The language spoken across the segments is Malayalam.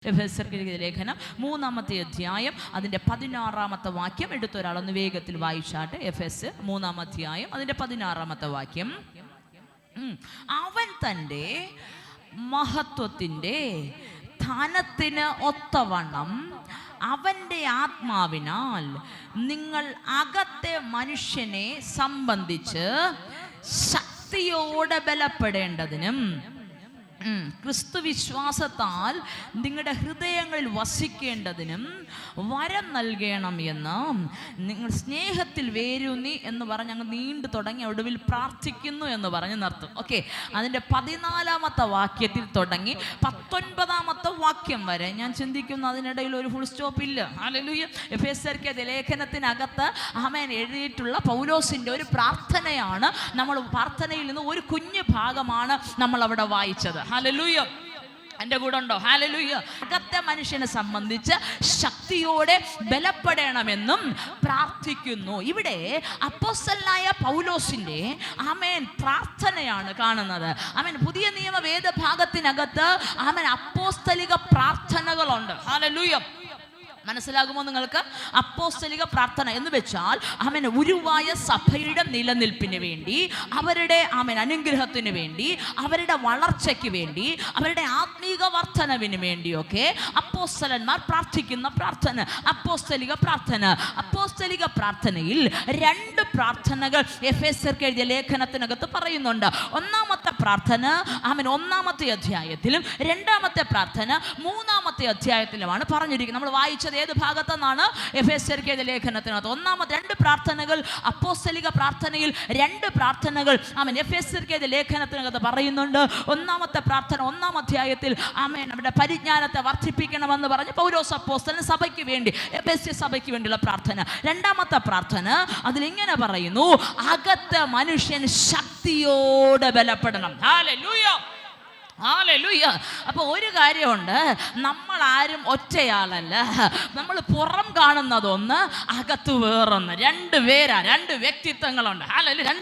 എഫെസ്യർക്ക് എഴുതിയ ലേഖനം 3-ാമത്തെ അധ്യായം അതിൻ്റെ 16-ാമത്തെ വാക്യം എടുത്തൊരാളൊന്ന് വേഗത്തിൽ വായിച്ചാട്ടെ. എഫെസ്യർ 3-ാം അധ്യായം അതിൻ്റെ 16-ാമത്തെ വാക്യം. അവൻ തൻ്റെ മഹത്വത്തിൻ്റെ ധനത്തിന് ഒത്തവണ്ണം അവൻ്റെ ആത്മാവിനാൽ നിങ്ങൾ അകത്തെ മനുഷ്യനെ സംബന്ധിച്ച് ശക്തിയോടെ ബലപ്പെടേണ്ടതിനും ക്രിസ്തു വിശ്വാസത്താൽ നിങ്ങളുടെ ഹൃദയങ്ങളിൽ വസിക്കേണ്ടതിനും വരം നൽകണം എന്ന് നിങ്ങൾ സ്നേഹത്തിൽ വേരൂന്നി എന്ന് പറഞ്ഞ് അങ്ങ് നീണ്ടു തുടങ്ങി ഒടുവിൽ പ്രാർത്ഥിക്കുന്നു എന്ന് പറഞ്ഞ് നിർത്തും. ഓക്കെ, അതിൻ്റെ 14-ാമത്തെ വാക്യത്തിൽ തുടങ്ങി 19-ാമത്തെ വാക്യം വരെ ഞാൻ ചിന്തിക്കുന്നു അതിനിടയിൽ ഒരു ഫുൾ സ്റ്റോപ്പ് ഇല്ല. ഹല്ലേലൂയ. എഫെസ്യർക്ക് ലേഖനത്തിനകത്ത് ആമേൻ എഴുതിയിട്ടുള്ള പൗലോസിൻ്റെ ഒരു പ്രാർത്ഥനയാണ്. നമ്മൾ പ്രാർത്ഥനയിൽ നിന്ന് ഒരു കുഞ്ഞു ഭാഗമാണ് നമ്മൾ അവിടെ വായിച്ചത്. ഹല്ലേലൂയ. എൻ്റെ കൂടെ ഉണ്ടോ? ഹല്ലേലൂയ. അകത്തെ മനുഷ്യനെ സംബന്ധിച്ച് ശക്തിയോടെ ബലപ്പെടണമെന്നും പ്രാർത്ഥിക്കുന്നു. ഇവിടെ അപ്പോസ്തലനായ പൗലോസിൻ്റെ ആമേൻ പ്രാർത്ഥനയാണ് കാണുന്നത്. ആമേൻ പുതിയ നിയമ വേദഭാഗത്തിനകത്ത് ആമേൻ അപ്പോസ്തലിക പ്രാർത്ഥനകളുണ്ട്. ഹല്ലേലൂയ. മനസ്സിലാകുമോ നിങ്ങൾക്ക്? അപ്പോസ്തലിക പ്രാർത്ഥന എന്ന് വെച്ചാൽ ആമേൻ ഉരുവായ സഭയുടെ നിലനിൽപ്പിന് വേണ്ടി, അവരുടെ ആമേൻ അനുഗ്രഹത്തിന് വേണ്ടി, അവരുടെ വളർച്ചയ്ക്ക് വേണ്ടി, അവരുടെ ആത്മീക വർധനവിന് വേണ്ടിയൊക്കെ അപ്പോസ്തലന്മാർ പ്രാർത്ഥിക്കുന്ന പ്രാർത്ഥന അപ്പോസ്തലിക പ്രാർത്ഥന. അപ്പോസ്തലിക പ്രാർത്ഥനയിൽ 2 പ്രാർത്ഥനകൾ എഫെസ്യർക്ക് എഴുതിയ ലേഖനത്തിനകത്ത് പറയുന്നുണ്ട്. ഒന്നാമത്തെ പ്രാർത്ഥന ആമേൻ 1-ാമത്തെ അധ്യായത്തിലും 2-ാമത്തെ പ്രാർത്ഥന 3-ാമത്തെ അധ്യായത്തിലുമാണ് പറഞ്ഞിരിക്കുന്നത്. നമ്മൾ വായിച്ച ഏത് ഭാഗത്തെന്നാണ്? എഫെസ്യർക്ക് എഴുതിയ ലേഖനത്തിനകത്ത് 2 പ്രാർത്ഥനകൾ. അപ്പോസ്തലിക പ്രാർത്ഥനയിൽ 2 പ്രാർത്ഥനകൾ ആമേൻ എഫെസ്യർക്ക് എഴുതിയ ലേഖനത്തിനകത്ത് പറയുന്നുണ്ട്. 1-ാമത്തെ പ്രാർത്ഥന 1-ാം അധ്യായത്തിൽ ആമേൻ അവരുടെ പരിജ്ഞാനത്തെ വർദ്ധിപ്പിക്കണമെന്ന് പറഞ്ഞ് പൗലോസ് അപ്പോസ്തലൻ സഭയ്ക്ക് വേണ്ടി, എഫെസ്യ സഭയ്ക്ക് വേണ്ടിയുള്ള പ്രാർത്ഥന. 2-ാമത്തെ പ്രാർത്ഥന അതിലിങ്ങനെ പറയുന്നു, അകത്തെ മനുഷ്യൻ ശക്തിയോടെ ബലപ്പെടണം. ഹല്ലേലൂയ. ഹല്ലേലൂയ. അപ്പോൾ ഒരു കാര്യമുണ്ട്, നമ്മൾ ആരും ഒറ്റയാളല്ല. നമ്മൾ പുറം കാണുന്നതൊന്ന്, അകത്ത് വേറൊന്ന്. 2 പേരാ, 2 വ്യക്തിത്വങ്ങളുണ്ട്. ഹല്ലേലൂയ.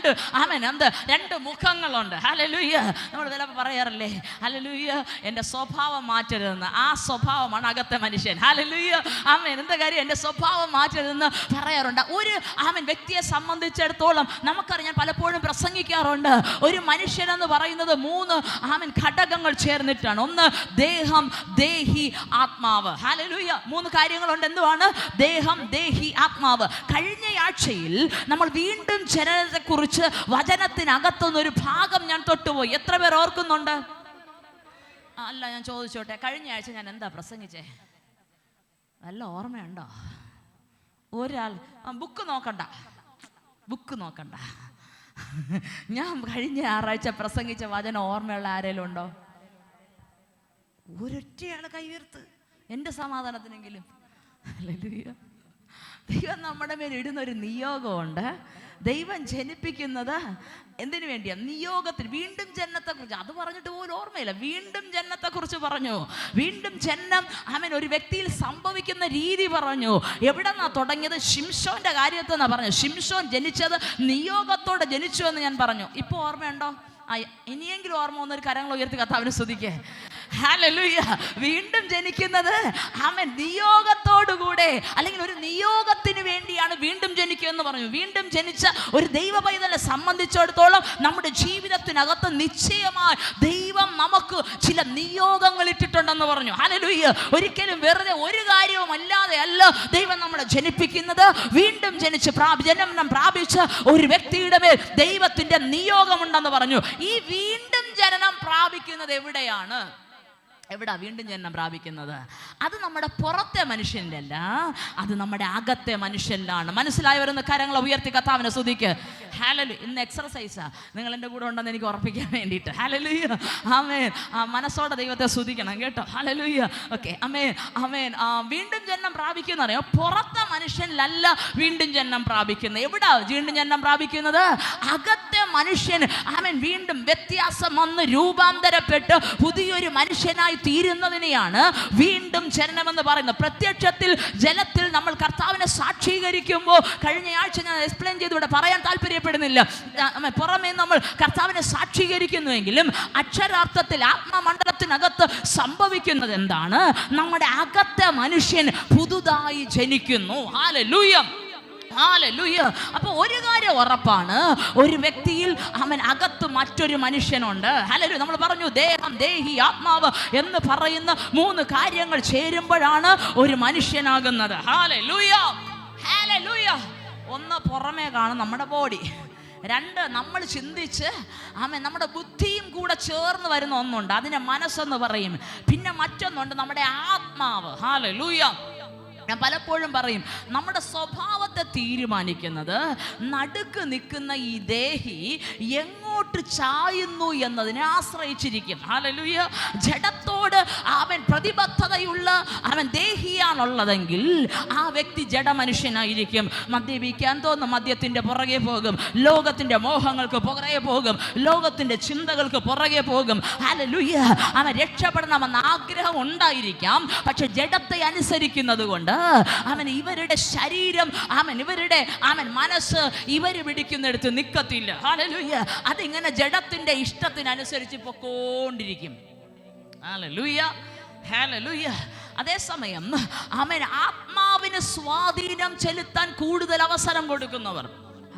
2 മുഖങ്ങളുണ്ട്. ഹല്ലേലൂയ. നമ്മൾ ചിലപ്പോൾ പറയാറില്ലേ, ഹല്ലേലൂയ എൻ്റെ സ്വഭാവം മാറ്റരുതെന്ന്. ആ സ്വഭാവമാണ് അകത്തെ മനുഷ്യൻ. ഹല്ലേലൂയ. ആമേൻ. എന്താ കാര്യം? എൻ്റെ സ്വഭാവം മാറ്റരുതെന്ന് പറയാറുണ്ട്. ഒരു ആമേൻ വ്യക്തിയെ സംബന്ധിച്ചിടത്തോളം നമുക്കറിയാം, പലപ്പോഴും പ്രസംഗിക്കാറുണ്ട്, ഒരു മനുഷ്യനെന്ന് പറയുന്നത് 3 ആമേൻ ഘടകങ്ങൾ ചേർന്നിട്ടാണ്. ഒന്ന് ദേഹം, ദേഹി, ആത്മാവ്. ഹല്ലേലൂയ. 3 കാര്യങ്ങളുണ്ട്. എന്തുവാണ്? ദേഹം, ദേഹി, ആത്മാവ്. കഴിഞ്ഞ ആഴ്ചയിൽ നമ്മൾ വീണ്ടും ജനനത്തെക്കുറിച്ച് വചനത്തിനകത്തുനിന്നൊരു ഭാഗം ഞാൻ തൊട്ടുപോയി. എത്ര പേർ ഓർക്കുന്നുണ്ട്? അല്ല, ഞാൻ ചോദിച്ചോട്ടെ, കഴിഞ്ഞ ആഴ്ച ഞാൻ എന്താ പ്രസംഗിച്ചേ? നല്ല ഓർമ്മയുണ്ടോ? ഒരാൾ ബുക്ക് നോക്കണ്ട. ഞാൻ കഴിഞ്ഞ ഞായറാഴ്ച പ്രസംഗിച്ച വചനം ഓർമ്മയുള്ള ആരെങ്കിലും ഉണ്ടോ? ഒരൊറ്റയാളെ കൈവീർത്ത്, എൻ്റെ സമാധാനത്തിനെങ്കിലും. ഹല്ലേലൂയ. ദൈവം നമ്മുടെ മേൽ ഇടുന്നൊരു നിയോഗമുണ്ട്. ദൈവം ജനിപ്പിക്കുന്നത് എന്തിനു വേണ്ടിയാണ്? നിയോഗത്തിന്. വീണ്ടും ജനനത്തെക്കുറിച്ച് അത് പറഞ്ഞിട്ട് പോലും ഓർമ്മയില്ല. വീണ്ടും ജനനത്തെക്കുറിച്ച് പറഞ്ഞു. വീണ്ടും ജനനം ആമേൻ ഒരു വ്യക്തിയിൽ സംഭവിക്കുന്ന രീതി പറഞ്ഞു. എവിടെന്നാ തുടങ്ങിയത്? ശിംശോന്റെ കാര്യത്തിൽ നിന്നാണ് പറഞ്ഞു. ശിംശോൻ ജനിച്ചത് നിയോഗത്തോടെ ജനിച്ചു എന്ന് ഞാൻ പറഞ്ഞു. ഇപ്പോൾ ഓർമ്മയുണ്ടോ? ഇനിയെങ്കിലും ഓർമ്മ വന്നൊരു കരങ്ങൾ ഉയർത്തി കർത്താവിനെ സ്തുതിക്കേ. ഹല്ലേലൂയ. വീണ്ടും ജനിക്കുന്നത് ആമേൻ നിയോഗത്തോടുകൂടെ, അല്ലെങ്കിൽ ഒരു നിയോഗത്തിന് വേണ്ടിയാണ് വീണ്ടും ജനിക്കുക എന്ന് പറഞ്ഞു. വീണ്ടും ജനിച്ച ഒരു ദൈവ പൈതലെ സംബന്ധിച്ചിടത്തോളം നമ്മുടെ ജീവിതത്തിനകത്ത് നിശ്ചയമായി ദൈവം നമുക്ക് ചില നിയോഗങ്ങൾ ഇട്ടിട്ടുണ്ടെന്ന് പറഞ്ഞു. ഹല്ലേലൂയ. ഒരിക്കലും വെറുതെ ഒരു കാര്യവും അല്ലാതെ അല്ല ദൈവം നമ്മളെ ജനിപ്പിക്കുന്നത്. വീണ്ടും ജനിച്ച് ജനനം പ്രാപിച്ച ഒരു വ്യക്തിയുടെ മേൽ ദൈവത്തിന്റെ നിയോഗമുണ്ടെന്ന് പറഞ്ഞു. ഈ വീണ്ടും ജനനം പ്രാപിക്കുന്നത് എവിടെയാണ്? വീണ്ടും ജനനം പ്രാപിക്കുന്നത്? അത് നമ്മുടെ പുറത്തെ മനുഷ്യൻ്റെ അല്ല, അത് നമ്മുടെ അകത്തെ മനുഷ്യനിലാണ്. മനസ്സിലായവരൊന്ന് കരങ്ങളെ ഉയർത്തി കർത്താവിനെ സ്തുതിക്ക്. ഹല്ലേലൂയ. ഇന്ന് എക്സർസൈസാ, നിങ്ങൾ എൻ്റെ കൂടെ ഉണ്ടെന്ന് എനിക്ക് ഉറപ്പിക്കാൻ വേണ്ടിയിട്ട്. ഹല്ലേലൂയ. ആമേൻ. മനസ്സോടെ ദൈവത്തെ സ്തുതിക്കണം കേട്ടോ. ഹല്ലേലൂയ. ഓക്കെ. ആമേൻ. വീണ്ടും ജനനം പ്രാപിക്കുന്ന അറിയാം, പുറത്തെ മനുഷ്യനിലല്ല വീണ്ടും ജനനം പ്രാപിക്കുന്നത്. വീണ്ടും ജനനം പ്രാപിക്കുന്നത്? അകത്തെ മനുഷ്യൻ വീണ്ടും വ്യത്യാസം വന്ന് രൂപാന്തരപ്പെട്ട് പുതിയൊരു മനുഷ്യനായി തീരുന്നതിനെയാണ് വീണ്ടും ജനനമെന്ന് പറയുന്നത്. പ്രത്യക്ഷത്തിൽ ജലത്തിൽ നമ്മൾ കർത്താവിനെ സാക്ഷീകരിക്കുമ്പോൾ, കഴിഞ്ഞ ആഴ്ച ഞാൻ എക്സ്പ്ലെയിൻ ചെയ്ത് ഇവിടെ പറയാൻ താല്പര്യപ്പെടുന്നില്ല, പുറമേ നമ്മൾ കർത്താവിനെ സാക്ഷീകരിക്കുന്നുവെങ്കിലും അക്ഷരാർത്ഥത്തിൽ ആത്മമണ്ഡലത്തിനകത്ത് സംഭവിക്കുന്നത് എന്താണ്? നമ്മുടെ അകത്തെ മനുഷ്യൻ പുതുതായി ജനിക്കുന്നു. Hallelujah, hallelujah. അപ്പോൾ ഒരു കാര്യം ഉറപ്പാണ്, ഒരു വ്യക്തിയിൽ അകത്ത് മറ്റൊരു മനുഷ്യനുണ്ട്. ഹല്ലേലൂയ. നമ്മൾ പറഞ്ഞു ദേഹം, ദേഹി, ആത്മാവ് എന്ന് പറയുന്ന 3 കാര്യങ്ങൾ ചേരുമ്പോഴാണ് ഒരു മനുഷ്യനാകുന്നത്. Hallelujah, hallelujah. ഒന്ന് പുറമേ കാണും നമ്മുടെ ബോഡി, 2 നമ്മൾ ചിന്തിച്ച് നമ്മുടെ ബുദ്ധിയും കൂടെ ചേർന്ന് വരുന്ന ഒന്നുണ്ട്, അതിനെ മനസ്സെന്ന് പറയും. പിന്നെ മറ്റൊന്നുണ്ട് നമ്മുടെ ആത്മാവ്. ഹല്ലേലൂയ. ഞാൻ പലപ്പോഴും പറയും, നമ്മുടെ സ്വഭാവത്തെ തീരുമാനിക്കുന്നത് നടുക്ക് നിൽക്കുന്ന ഈ ദേഹി എങ്ങോട്ട് ചായുന്നു എന്നതിനെ ആശ്രയിച്ചിരിക്കും. ഹല്ലേലൂയ. ജഡത്തോട് പ്രതിബദ്ധതയുള്ള ദേഹിയാണുള്ളതെങ്കിൽ ആ വ്യക്തി ജഡമനുഷ്യനായിരിക്കും. മദ്യപിക്കാൻ തോന്നും, മദ്യത്തിൻ്റെ പുറകെ പോകും, ലോകത്തിൻ്റെ മോഹങ്ങൾക്ക് പുറകെ പോകും, ലോകത്തിൻ്റെ ചിന്തകൾക്ക് പുറകെ പോകും. ഹല്ലേലൂയ. രക്ഷപ്പെടണമെന്ന ആഗ്രഹം ഉണ്ടായിരിക്കാം, പക്ഷെ ജഡത്തെ അനുസരിക്കുന്നത് കൊണ്ട് ഇവരുടെ ശരീരം, ഇവരുടെ മനസ്സ് ഇവര് പിടിക്കുന്നിടത്ത് നിൽക്കത്തില്ല. ഹല്ലേലൂയ. അതിങ്ങനെ ജഡത്തിന്റെ ഇഷ്ടത്തിനനുസരിച്ച് പൊക്കോണ്ടിരിക്കും. Hallelujah, hallelujah. അതേസമയം ആത്മാവിന് സ്വാധീനം ചെലുത്താൻ കൂടുതൽ അവസരം കൊടുക്കുന്നവർ,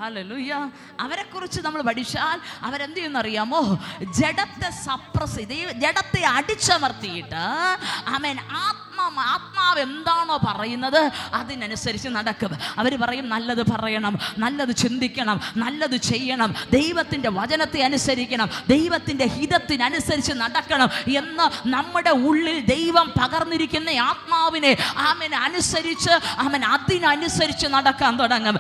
ഹല്ലേലൂയ, അവരെക്കുറിച്ച് നമ്മൾ പഠിച്ചാൽ അവരെന്ത് ചെയ്യുന്നറിയാമോ? ജഡത്തെ അടിച്ചമർത്തിയിട്ട് ആത്മാവ് എന്താണോ പറയുന്നത് അതിനനുസരിച്ച് നടക്കും. അവർ പറയും നല്ലത് പറയണം, നല്ലത് ചിന്തിക്കണം, നല്ലത് ചെയ്യണം, ദൈവത്തിൻ്റെ വചനത്തെ അനുസരിക്കണം, ദൈവത്തിൻ്റെ ഹിതത്തിനനുസരിച്ച് നടക്കണം എന്ന് നമ്മുടെ ഉള്ളിൽ ദൈവം പകർന്നിരിക്കുന്ന ആത്മാവിനെ അനുസരിച്ച് അതിനനുസരിച്ച് നടക്കാൻ തുടങ്ങും.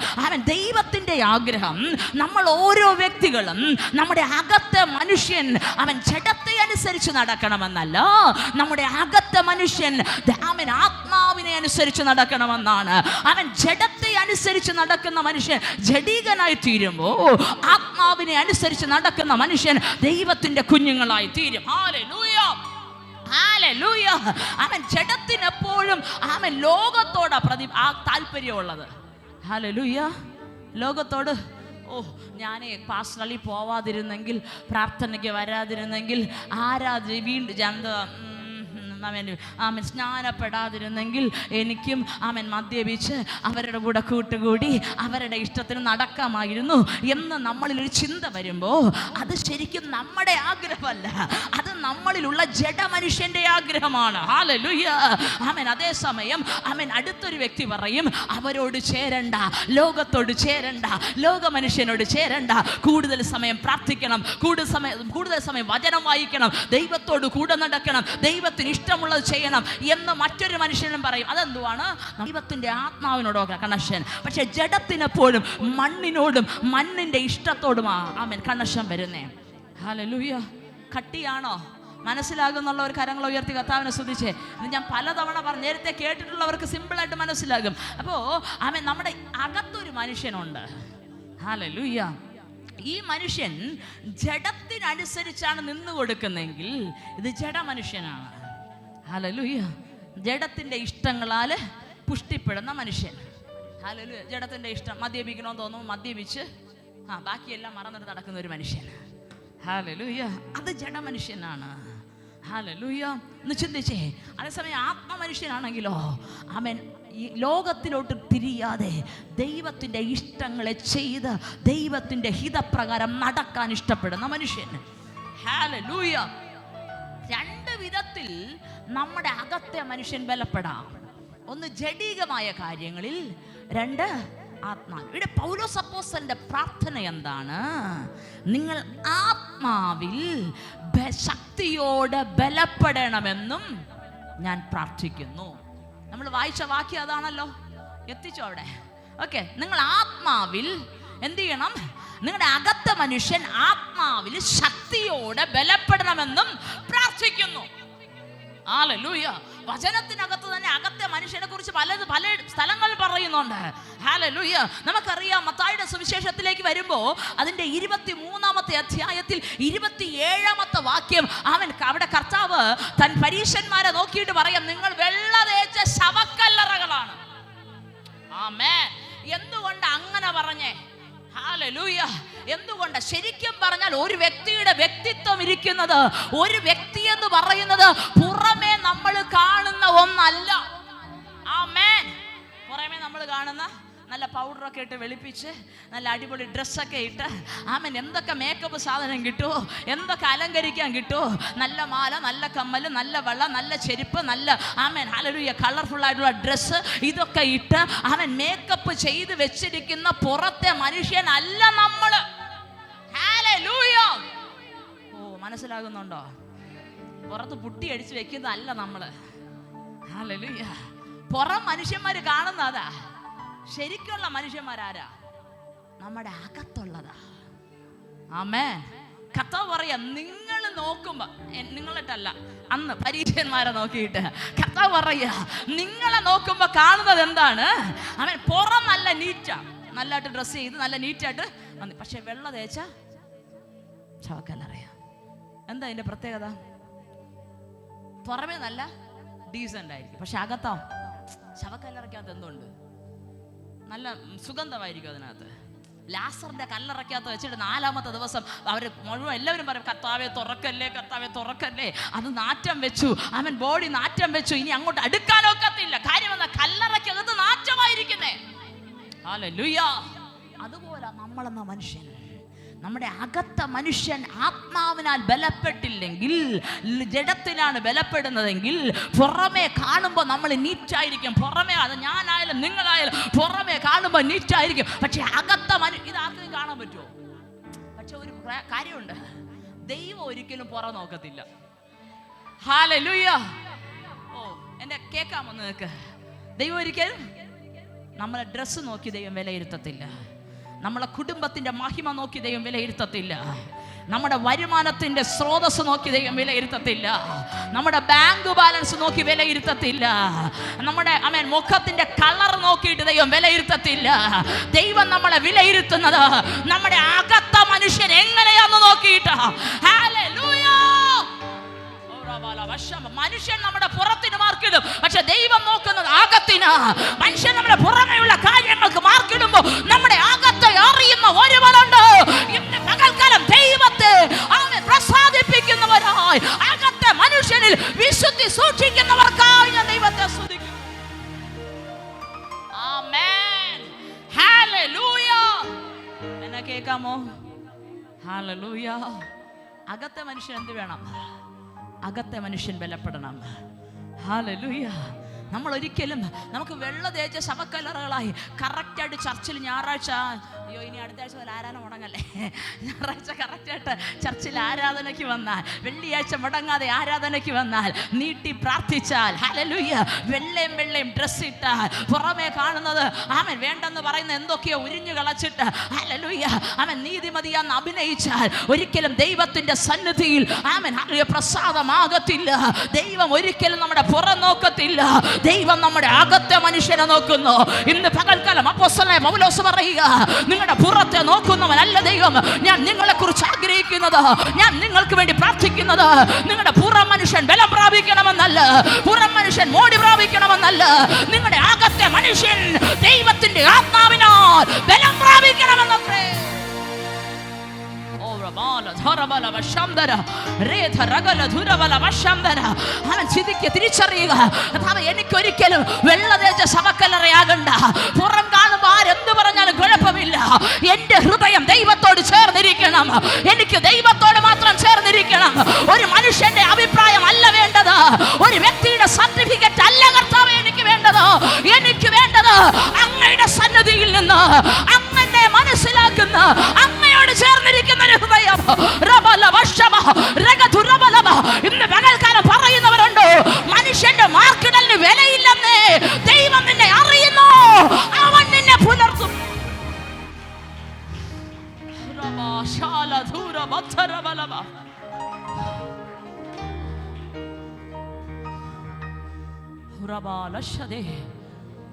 ദൈവത്തിൻ്റെ ആഗ്രഹം നമ്മൾ ഓരോ വ്യക്തികളും നമ്മുടെ അകത്തെ മനുഷ്യൻ ജഡത്തെ അനുസരിച്ച് നടക്കണമെന്നല്ല, നമ്മുടെ അകത്തെ മനുഷ്യൻ ആത്മാവിനെ അനുസരിച്ച് നടക്കണമെന്നാണ്. ജഡത്തെ അനുസരിച്ച് നടക്കുന്ന മനുഷ്യൻ ജഡീകനായി തീരുമ്പോൾ ആത്മാവിനെ അനുസരിച്ച് നടക്കുന്ന മനുഷ്യൻ ദൈവത്തിന്റെ കുഞ്ഞുങ്ങളായി തീരും. Hallelujah, hallelujah. ജഡത്തിനെപ്പോഴും ലോകത്തോടാ താല്പര്യമുള്ളത്. ഹല്ലേലൂയ. ലോകത്തോട് ഞാൻ പാസ്റ്ററലി പോവാതിരുന്നെങ്കിൽ, പ്രാർത്ഥനയ്ക്ക് വരാതിരുന്നെങ്കിൽ, വീണ്ടും സ്നാനപ്പെടാതിരുന്നെങ്കിൽ എനിക്കും മദ്യപിച്ച് അവരുടെ കൂടെ കൂട്ടുകൂടി അവരുടെ ഇഷ്ടത്തിന് നടക്കാമായിരുന്നു എന്ന് നമ്മളിലൊരു ചിന്ത വരുമ്പോൾ അത് ശരിക്കും നമ്മുടെ ആഗ്രഹമല്ല, അത് നമ്മളിലുള്ള ജഡമനുഷ്യന്റെ ആഗ്രഹമാണ്. ഹല്ലേലൂയ. അതേസമയം അടുത്തൊരു വ്യക്തി പറയും അവരോട് ചേരണ്ട, ലോകത്തോട് ചേരണ്ട, ലോക മനുഷ്യനോട് ചേരണ്ട, കൂടുതൽ സമയം പ്രാർത്ഥിക്കണം, കൂടുതൽ സമയം വചനം വായിക്കണം, ദൈവത്തോട് കൂടെ നടക്കണം, ദൈവത്തിന് ഇഷ്ടമുള്ളത് ചെയ്യണം എന്ന് മറ്റൊരു മനുഷ്യനും പറയും. അതെന്തുവാണ്? ദൈവത്തിന്റെ ആത്മാവിനോടോ കണക്ഷൻ. പക്ഷെ ജഡത്തിനെപ്പോഴും മണ്ണിനോടും മണ്ണിന്റെ ഇഷ്ടത്തോടും കണക്ഷൻ വരുന്നേ. ഹല്ലേലൂയ. കട്ടിയാണോ? മനസ്സിലാകുന്നുള്ള ഒരു കരങ്ങൾ ഉയർത്തി കർത്താവിനെ സ്തുതിച്ചേ. ഇത് ഞാൻ പലതവണ പറഞ്ഞു, നേരത്തെ കേട്ടിട്ടുള്ളവർക്ക് സിമ്പിളായിട്ട് മനസ്സിലാകും. അപ്പോൾ നമ്മുടെ അകത്തൊരു മനുഷ്യനുണ്ട്. ഹല്ലേലൂയ. ഈ മനുഷ്യൻ ജഡത്തിനനുസരിച്ചാണ് നിന്ന് കൊടുക്കുന്നെങ്കിൽ ഇത് ജഡമനുഷ്യനാണ്. ഹല്ലേലൂയ. ജഡത്തിൻ്റെ ഇഷ്ടങ്ങളാൽ പുഷ്ടിപ്പെടുന്ന മനുഷ്യൻ. ഹല്ലേലൂയ. ജഡത്തിൻ്റെ ഇഷ്ടം, മദ്യപിക്കണമെന്ന് തോന്നുന്നു, മദ്യപിച്ച് ബാക്കിയെല്ലാം മറന്നിട്ട് നടക്കുന്ന ഒരു മനുഷ്യൻ. ഹല്ലേലൂയ. അത് ജഡമനുഷ്യനാണ്. ഹല്ലേലൂയ. ഒന്ന് ചിന്തിച്ചേ. അതേസമയം ആത്മമനുഷ്യനാണെങ്കിലോ ഈ ലോകത്തിലോട്ട് തിരിയാതെ ദൈവത്തിൻ്റെ ഇഷ്ടങ്ങളെ ചെയ്ത് ദൈവത്തിൻ്റെ ഹിതപ്രകാരം നടക്കാൻ ഇഷ്ടപ്പെടുന്ന മനുഷ്യൻ. ഹല്ലേലൂയ. 2 വിധത്തിൽ നമ്മുടെ അകത്തെ മനുഷ്യൻ ബലപ്പെടാം. ഒന്ന് ജഡീകമായ കാര്യങ്ങളിൽ, 2 ആത്മാവ്. ഇവിടെ പൗലോസ് അപ്പോസ്തലന്റെ പ്രാർത്ഥന എന്താണ്? നിങ്ങൾ ആത്മാവിൽ ശക്തിയോടെ ബലപ്പെടണമെന്നും ഞാൻ പ്രാർത്ഥിക്കുന്നു. നമ്മൾ വായിച്ച വാക്യം അതാണല്ലോ, എത്തിച്ചോ അവിടെ? ഓക്കെ. നിങ്ങൾ ആത്മാവിൽ എന്ത് ചെയ്യണം? നിങ്ങളുടെ അകത്തെ മനുഷ്യൻ ആത്മാവിൽ ശക്തിയോടെ ബലപ്പെടണമെന്നും പ്രാർത്ഥിക്കുന്നു. ഹല്ലേലൂയ. വചനത്തിനകത്ത് തന്നെ അകത്തെ മനുഷ്യനെ കുറിച്ച് പല സ്ഥലങ്ങളിൽ പറയുന്നുണ്ട്. ഹല്ലേലൂയ. നമുക്കറിയാം മത്തായിയുടെ സുവിശേഷത്തിലേക്ക് വരുമ്പോൾ അതിന്റെ 23-ാമത്തെ അധ്യായത്തിൽ 27-ാമത്തെ വാക്യം അവിടെ കർത്താവ് തൻ പരീശന്മാരെ നോക്കിയിട്ട് പറയാം, നിങ്ങൾ വെള്ള തേച്ച ശവക്കല്ലറകളാണ്. ആമേൻ. എന്തുകൊണ്ട് അങ്ങനെ പറഞ്ഞേ? ഹല്ലേലൂയ. എന്തുകൊണ്ട്? ശരിക്കും പറഞ്ഞാൽ ഒരു വ്യക്തിയുടെ വ്യക്തിത്വം ഇരിക്കുന്നത്, ഒരു വ്യക്തി എന്ന് പറയുന്നത് പുറമേ നമ്മൾ കാണുന്ന ഒന്നല്ല. ആമേൻ. പുറമേ നമ്മൾ കാണുന്ന നല്ല പൗഡറൊക്കെ ഇട്ട് വെളുപ്പിച്ച് നല്ല അടിപൊളി ഡ്രസ്സൊക്കെ ഇട്ട് ആമേൻ എന്തൊക്കെ മേക്കപ്പ് സാധനം കിട്ടുമോ, എന്തൊക്കെ അലങ്കരിക്കാൻ കിട്ടുമോ, നല്ല മാല, നല്ല കമ്മൽ, നല്ല വള, നല്ല ചെരുപ്പ്, നല്ല ആമേൻ ഹല്ലേലൂയ കളർഫുൾ ആയിട്ടുള്ള ഡ്രസ്സ്, ഇതൊക്കെ ഇട്ട് ആമേൻ മേക്കപ്പ് ചെയ്ത് വെച്ചിരിക്കുന്ന പുറത്തെ മനുഷ്യനല്ല നമ്മൾ. ഹല്ലേലൂയ. ഓ, മനസ്സിലാകുന്നുണ്ടോ? പുറത്ത് പുട്ടി അടിച്ച് വെക്കുന്നതല്ല നമ്മള്. ഹല്ലേലൂയ. പുറം മനുഷ്യന്മാര് കാണുന്നതാ. ശരിക്കുള്ള മനുഷ്യന്മാരാരാ? നമ്മുടെ അകത്തുള്ളതാ. ആമേൻ. കർത്താവ് പറയാ, നിങ്ങൾ നോക്കുമ്പോ, നിങ്ങളിട്ടല്ല, അന്ന് പരീക്ഷന്മാരെ നോക്കിയിട്ട് കർത്താവ് പറയാ, നിങ്ങളെ നോക്കുമ്പോ കാണുന്നത് എന്താണ്? അവൻ പുറം നല്ല നീറ്റാ, നല്ലതായിട്ട് ഡ്രസ്സ് ചെയ്ത് നല്ല നീറ്റായിട്ട് വന്നു, പക്ഷെ വെള്ള തേച്ച ചവക്കല്ലറിയാം. എന്താ അതിന്റെ പ്രത്യേകത? പുറമേ നല്ല ഡീസന്റ് ആയിരിക്കും, പക്ഷെ അകത്തോ ശവക്കല്ലറയ്ക്കകത്ത് എന്തുണ്ട്? നല്ല സുഗന്ധമായിരിക്കും അതിനകത്ത്. ലാസറിന്റെ കല്ലറയ്ക്കകത്ത് വെച്ചിട്ട് 4-ാമത്തെ ദിവസം അവർ മുഴുവൻ എല്ലാവരും പറയും, കർത്താവെ തുറക്കല്ലേ, കർത്താവെ തുറക്കല്ലേ. അത് നാറ്റം വെച്ചു, അവൻ ബോഡി നാറ്റം വെച്ചു, ഇനി അങ്ങോട്ട് അടുക്കാനൊക്കത്തില്ല. കാര്യം എന്നാ, കല്ലറയ്ക്കകത്ത് നാറ്റമായിരിക്കുന്നേ. ഹല്ലേലൂയ. അതുപോലെ നമ്മളെന്ന മനുഷ്യൻ, നമ്മുടെ അകത്ത മനുഷ്യൻ ആത്മാവിനാൽ ബലപ്പെട്ടില്ലെങ്കിൽ, ജഡത്തിലാണ് ബലപ്പെടുന്നതെങ്കിൽ, പുറമേ കാണുമ്പോൾ നമ്മൾ നീറ്റായിരിക്കും. പുറമേ, അത് ഞാനായാലും നിങ്ങളായാലും പുറമേ കാണുമ്പോൾ നീറ്റായിരിക്കും, പക്ഷെ അകത്ത ഇതാർക്കും കാണാൻ പറ്റുമോ? പക്ഷെ ഒരു കാര്യമുണ്ട്, ദൈവം ഒരിക്കലും പുറം നോക്കത്തില്ല. ഹല്ലേലൂയ. ഓ, എന്നെ കേൾക്കാമോ നിങ്ങൾക്ക്? ദൈവം ഒരിക്കലും നമ്മളെ ഡ്രസ്സ് നോക്കി ദൈവം വിലയിരുത്തത്തില്ല. നമ്മളെ കുടുംബത്തിന്റെ മഹിമ നോക്കി ദൈവം വിലയിരുത്തത്തില്ല. നമ്മുടെ വരുമാനത്തിന്റെ സ്രോതസ് നോക്കി ദൈവം വിലയിരുത്തത്തില്ല. നമ്മുടെ ബാങ്ക് ബാലൻസ് നോക്കി വിലയിരുത്തത്തില്ല. നമ്മുടെ മുഖത്തിന്റെ കളർ നോക്കിയിട്ട് ദൈവം വിലയിരുത്തത്തില്ല. ദൈവം നമ്മളെ വിലയിരുത്തുന്നത് നമ്മുടെ അകത്ത മനുഷ്യൻ എങ്ങനെയാന്ന് നോക്കിയിട്ട്. ഹല്ലേലൂയ. മനുഷ്യൻ നമ്മുടെ പുറത്തിന് മാർക്കിടും, പക്ഷെ ദൈവം നോക്കുന്നത് അകത്തിന്. മനുഷ്യൻ നമ്മുടെ പുറമെയുള്ള കാര്യങ്ങൾക്ക് മാർക്കിടുമ്പോൾ നമ്മുടെ അകത്തെ അറിയുന്ന ഒരുവനുണ്ട്. ഇന്ന് പകൽക്കാലം ദൈവത്തെ പ്രസാദിപ്പിക്കുന്നവരായി, അകത്തെ മനുഷ്യനിൽ വിശുദ്ധി സൂക്ഷിക്കുന്നവർക്കായി ഞാൻ ദൈവത്തെ സ്തുതിക്കുന്നു. ആമേൻ. ഹല്ലേലൂയ. എന്നെ കേൾക്കാമോ? ഹല്ലേലൂയ. അകത്തെ മനുഷ്യൻ എന്ത് വേണം? അകത്തെ മനുഷ്യൻ ബലപ്പെടണം. ഹല്ലേലൂയ. നമ്മൾ ഒരിക്കലും നമുക്ക് വെള്ള തേച്ച ശവക്കല്ലറകളായി കറക്റ്റായിട്ട് ചർച്ചിൽ ഞായറാഴ്ച, അയ്യോ ഇനി അടുത്ത ആഴ്ച പോലെ ആരാധന മുടങ്ങല്ലേ, ഞായറാഴ്ച കറക്റ്റായിട്ട് ചർച്ചിൽ ആരാധനയ്ക്ക് വന്നാൽ, വെള്ളിയാഴ്ച മുടങ്ങാതെ ആരാധനയ്ക്ക് വന്നാൽ, നീട്ടി പ്രാർത്ഥിച്ചാൽ, ഹല്ലേലൂയ, വെള്ളയും ഡ്രസ്സ് ഇട്ടാൽ, പുറമേ കാണുന്നത് ആമൻ വേണ്ടെന്ന് പറയുന്ന എന്തൊക്കെയോ ഉരിഞ്ഞു കളച്ചിട്ട്, ഹല്ലേലൂയ, അവൻ നീതിമതിയാന്ന് അഭിനയിച്ചാൽ ഒരിക്കലും ദൈവത്തിന്റെ സന്നിധിയിൽ ആമൻ പ്രസാദമാകത്തില്ല. ദൈവം ഒരിക്കലും നമ്മുടെ പുറം നോക്കത്തില്ല, ദൈവം നമ്മുടെ അകത്തെ മനുഷ്യനെ നോക്കുന്നു. ഇന്ന് പകൽക്കാലം അപ്പോസ്തലനായ പൗലോസ് പറയുക, നിങ്ങളുടെ പുറത്തെ നോക്കുന്നവനല്ല ദൈവം. ഞാൻ നിങ്ങളെ കുറിച്ച് ആഗ്രഹിക്കുന്നത്, ഞാൻ നിങ്ങൾക്ക് വേണ്ടി പ്രാർത്ഥിക്കുന്നത്, നിങ്ങളുടെ പുറം മനുഷ്യൻ ബലം പ്രാപിക്കണമെന്നല്ല, പുറം മനുഷ്യൻ മോടി പ്രാപിക്കണമെന്നല്ല, നിങ്ങളുടെ അകത്തെ മനുഷ്യൻ ദൈവത്തിന്റെ ആത്മാവിനാൽ ബലം പ്രാപിക്കണമെന്നത്രേ. തിരിച്ചറിയുക, എനിക്കൊരിക്കലും വെള്ള തേച്ച ശവക്കല്ലറയാകണ്ട. പുറം കാണുമ്പോൾ ആരെന്ത് പറഞ്ഞാലും കുഴപ്പമില്ല, എന്റെ ഹൃദയം ദൈവത്തോട് ചേർന്നിരിക്കണം. എനിക്ക് ദൈവത്തോട് മാത്രം ചേർന്നിരിക്കണം. ഒരു മനുഷ്യന്റെ അഭിപ്രായം അല്ല വേണ്ടത്, ഒരു വ്യക്തിയുടെ സർട്ടിഫിക്കറ്റ് അല്ല കർത്താവേ എനിക്ക് വേണ്ടത്. എനിക്ക് വേണ്ടത് അങ്ങയുടെ സന്നിധിയിൽ നിന്ന് അങ്ങനെ മനസ്സിലാക്കുന്ന, അങ്ങയോട് ചേർന്നിരിക്കുന്ന ഒരു ഹൃദയം. ഇന്ന് പകൽക്കാലം പറയുന്നവരുണ്ട്, മനുഷ്യന്റെ മാർക്കിടലിന് വിലയില്ലെന്നേ. ദൈവം നിന്നെ അറിയുന്നു, അവൻ നിന്നെ പുലർത്തും.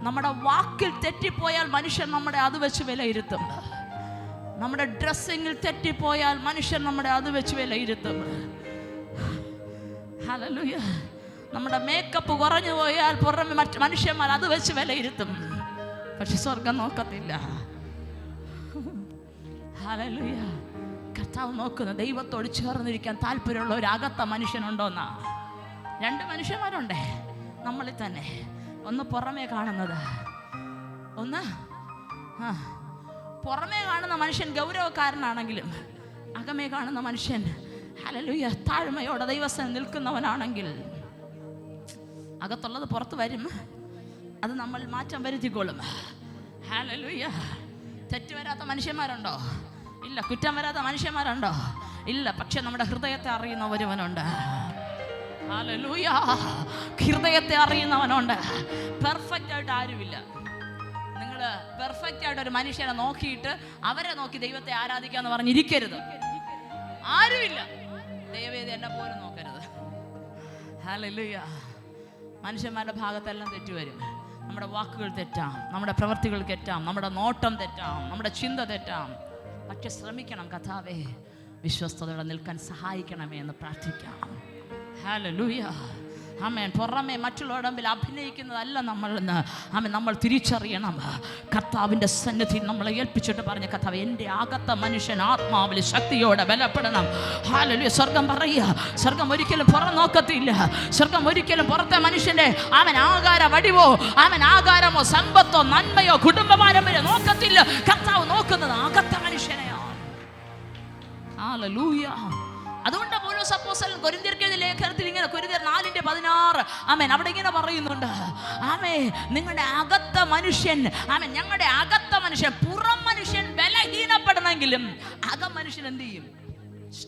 നമ്മുടെ വാക്കിൽ തെറ്റിപ്പോയാൽ മനുഷ്യൻ നമ്മുടെ അത് വെച്ച് വിലയിരുത്തും. നമ്മുടെ ഡ്രസ്സിങ്ങിൽ തെറ്റിപ്പോയാൽ മനുഷ്യൻ നമ്മുടെ അത് വെച്ച് വിലയിരുത്തും. ഹല്ലേലൂയ. നമ്മുടെ മേക്കപ്പ് കുറഞ്ഞു പോയാൽ പുറമെ മറ്റ് മനുഷ്യന്മാർ അത് വെച്ച് വിലയിരുത്തും. പക്ഷെ സ്വർഗം നോക്കത്തില്ല. ഹല്ലേലൂയ. കർത്താവ് നോക്കുന്ന ദൈവത്തോട് ചേർന്നിരിക്കാൻ താല്പര്യമുള്ള ഒരു അകത്ത മനുഷ്യനുണ്ടോന്നാ. രണ്ട് മനുഷ്യന്മാരുണ്ടേ നമ്മളിൽ തന്നെ. ഒന്ന് പുറമേ കാണുന്നത്, ഒന്ന് പുറമേ കാണുന്ന മനുഷ്യൻ ഗൗരവക്കാരനാണെങ്കിലും അകമേ കാണുന്ന മനുഷ്യൻ ഹല്ലേലൂയ താഴ്മയോടെ ദൈവസന്നിധിയിൽ നിൽക്കുന്നവനാണെങ്കിൽ അകത്തുള്ളത് പുറത്ത് വരും. അത് നമ്മൾ മാറ്റം വരുത്തിക്കോളും. ഹല്ലേലൂയ. തെറ്റ് വരാത്ത മനുഷ്യന്മാരുണ്ടോ? ഇല്ല. കുറ്റം വരാത്ത മനുഷ്യന്മാരുണ്ടോ? ഇല്ല. പക്ഷെ നമ്മുടെ ഹൃദയത്തെ അറിയുന്ന ഒരുവനുണ്ട്. ഹല്ലേലൂയ. ഹൃദയത്തെ അറിയുന്നവനുണ്ട്. പെർഫെക്റ്റ് ആയിട്ട് ആരുമില്ല. നിങ്ങൾ പെർഫെക്റ്റ് ആയിട്ട് ഒരു മനുഷ്യനെ നോക്കിയിട്ട് അവരെ നോക്കി ദൈവത്തെ ആരാധിക്കാന്ന് പറഞ്ഞിരിക്കരുത്. ആരുമില്ല. ദൈവവേദി എന്നെ പോലും നോക്കരുത്. ഹല്ലേലൂയ. മനുഷ്യന്മാരുടെ ഭാഗത്തെല്ലാം തെറ്റുവരും. നമ്മുടെ വാക്കുകൾ തെറ്റാം, നമ്മുടെ പ്രവൃത്തികൾ തെറ്റാം, നമ്മുടെ നോട്ടം തെറ്റാം, നമ്മുടെ ചിന്ത തെറ്റാം. പക്ഷെ ശ്രമിക്കണം, കർത്താവേ വിശ്വസ്തയോടെ നിൽക്കാൻ സഹായിക്കണമേ എന്ന് പ്രാർത്ഥിക്കാം. ഹല്ലേലൂയ. ആമേൻ. പുറമെ മറ്റുള്ളവരുടെ മുമ്പിൽ അഭിനയിക്കുന്നതല്ല നമ്മളെന്ന് ആമേൻ നമ്മൾ തിരിച്ചറിയണം. കർത്താവിൻ്റെ സന്നിധിയിൽ നമ്മളെ ഏൽപ്പിച്ചിട്ട് പറഞ്ഞ കർത്താവ് എൻ്റെ അകത്ത മനുഷ്യൻ ആത്മാവിൽ ശക്തിയോടെ ബലപ്പെടണം. ഹല്ലേലൂയ. സ്വർഗം പറയുക, സ്വർഗം ഒരിക്കലും പുറം നോക്കത്തില്ല. സ്വർഗം ഒരിക്കലും പുറത്തെ മനുഷ്യൻ്റെ ആമൻ ആകാര വടിവോ ആമൻ ആകാരമോ സമ്പത്തോ നന്മയോ കുടുംബപാരമ്പര്യമോ നോക്കത്തില്ല. കർത്താവ് നോക്കുന്നത് അകത്ത മനുഷ്യനെയാണ്. ഹല്ലേലൂയ. അതുകൊണ്ട് പൗലോസ് അപ്പോസ്തലൻ കൊരിന്ത്യർക്കെഴുതിയ ലേഖനത്തിൽ ഇങ്ങനെ കൊരിന്ത്യർ 4:16 ആമേൻ അവിടെ ഇങ്ങനെ പറയുന്നുണ്ട്. ആമേൻ നിങ്ങളുടെ അകത്ത മനുഷ്യൻ ആമേൻ ഞങ്ങളുടെ അകത്ത മനുഷ്യൻ പുറം മനുഷ്യൻ ബലഹീനപ്പെടണമെങ്കിലും അകം മനുഷ്യൻ എന്ത് ചെയ്യും?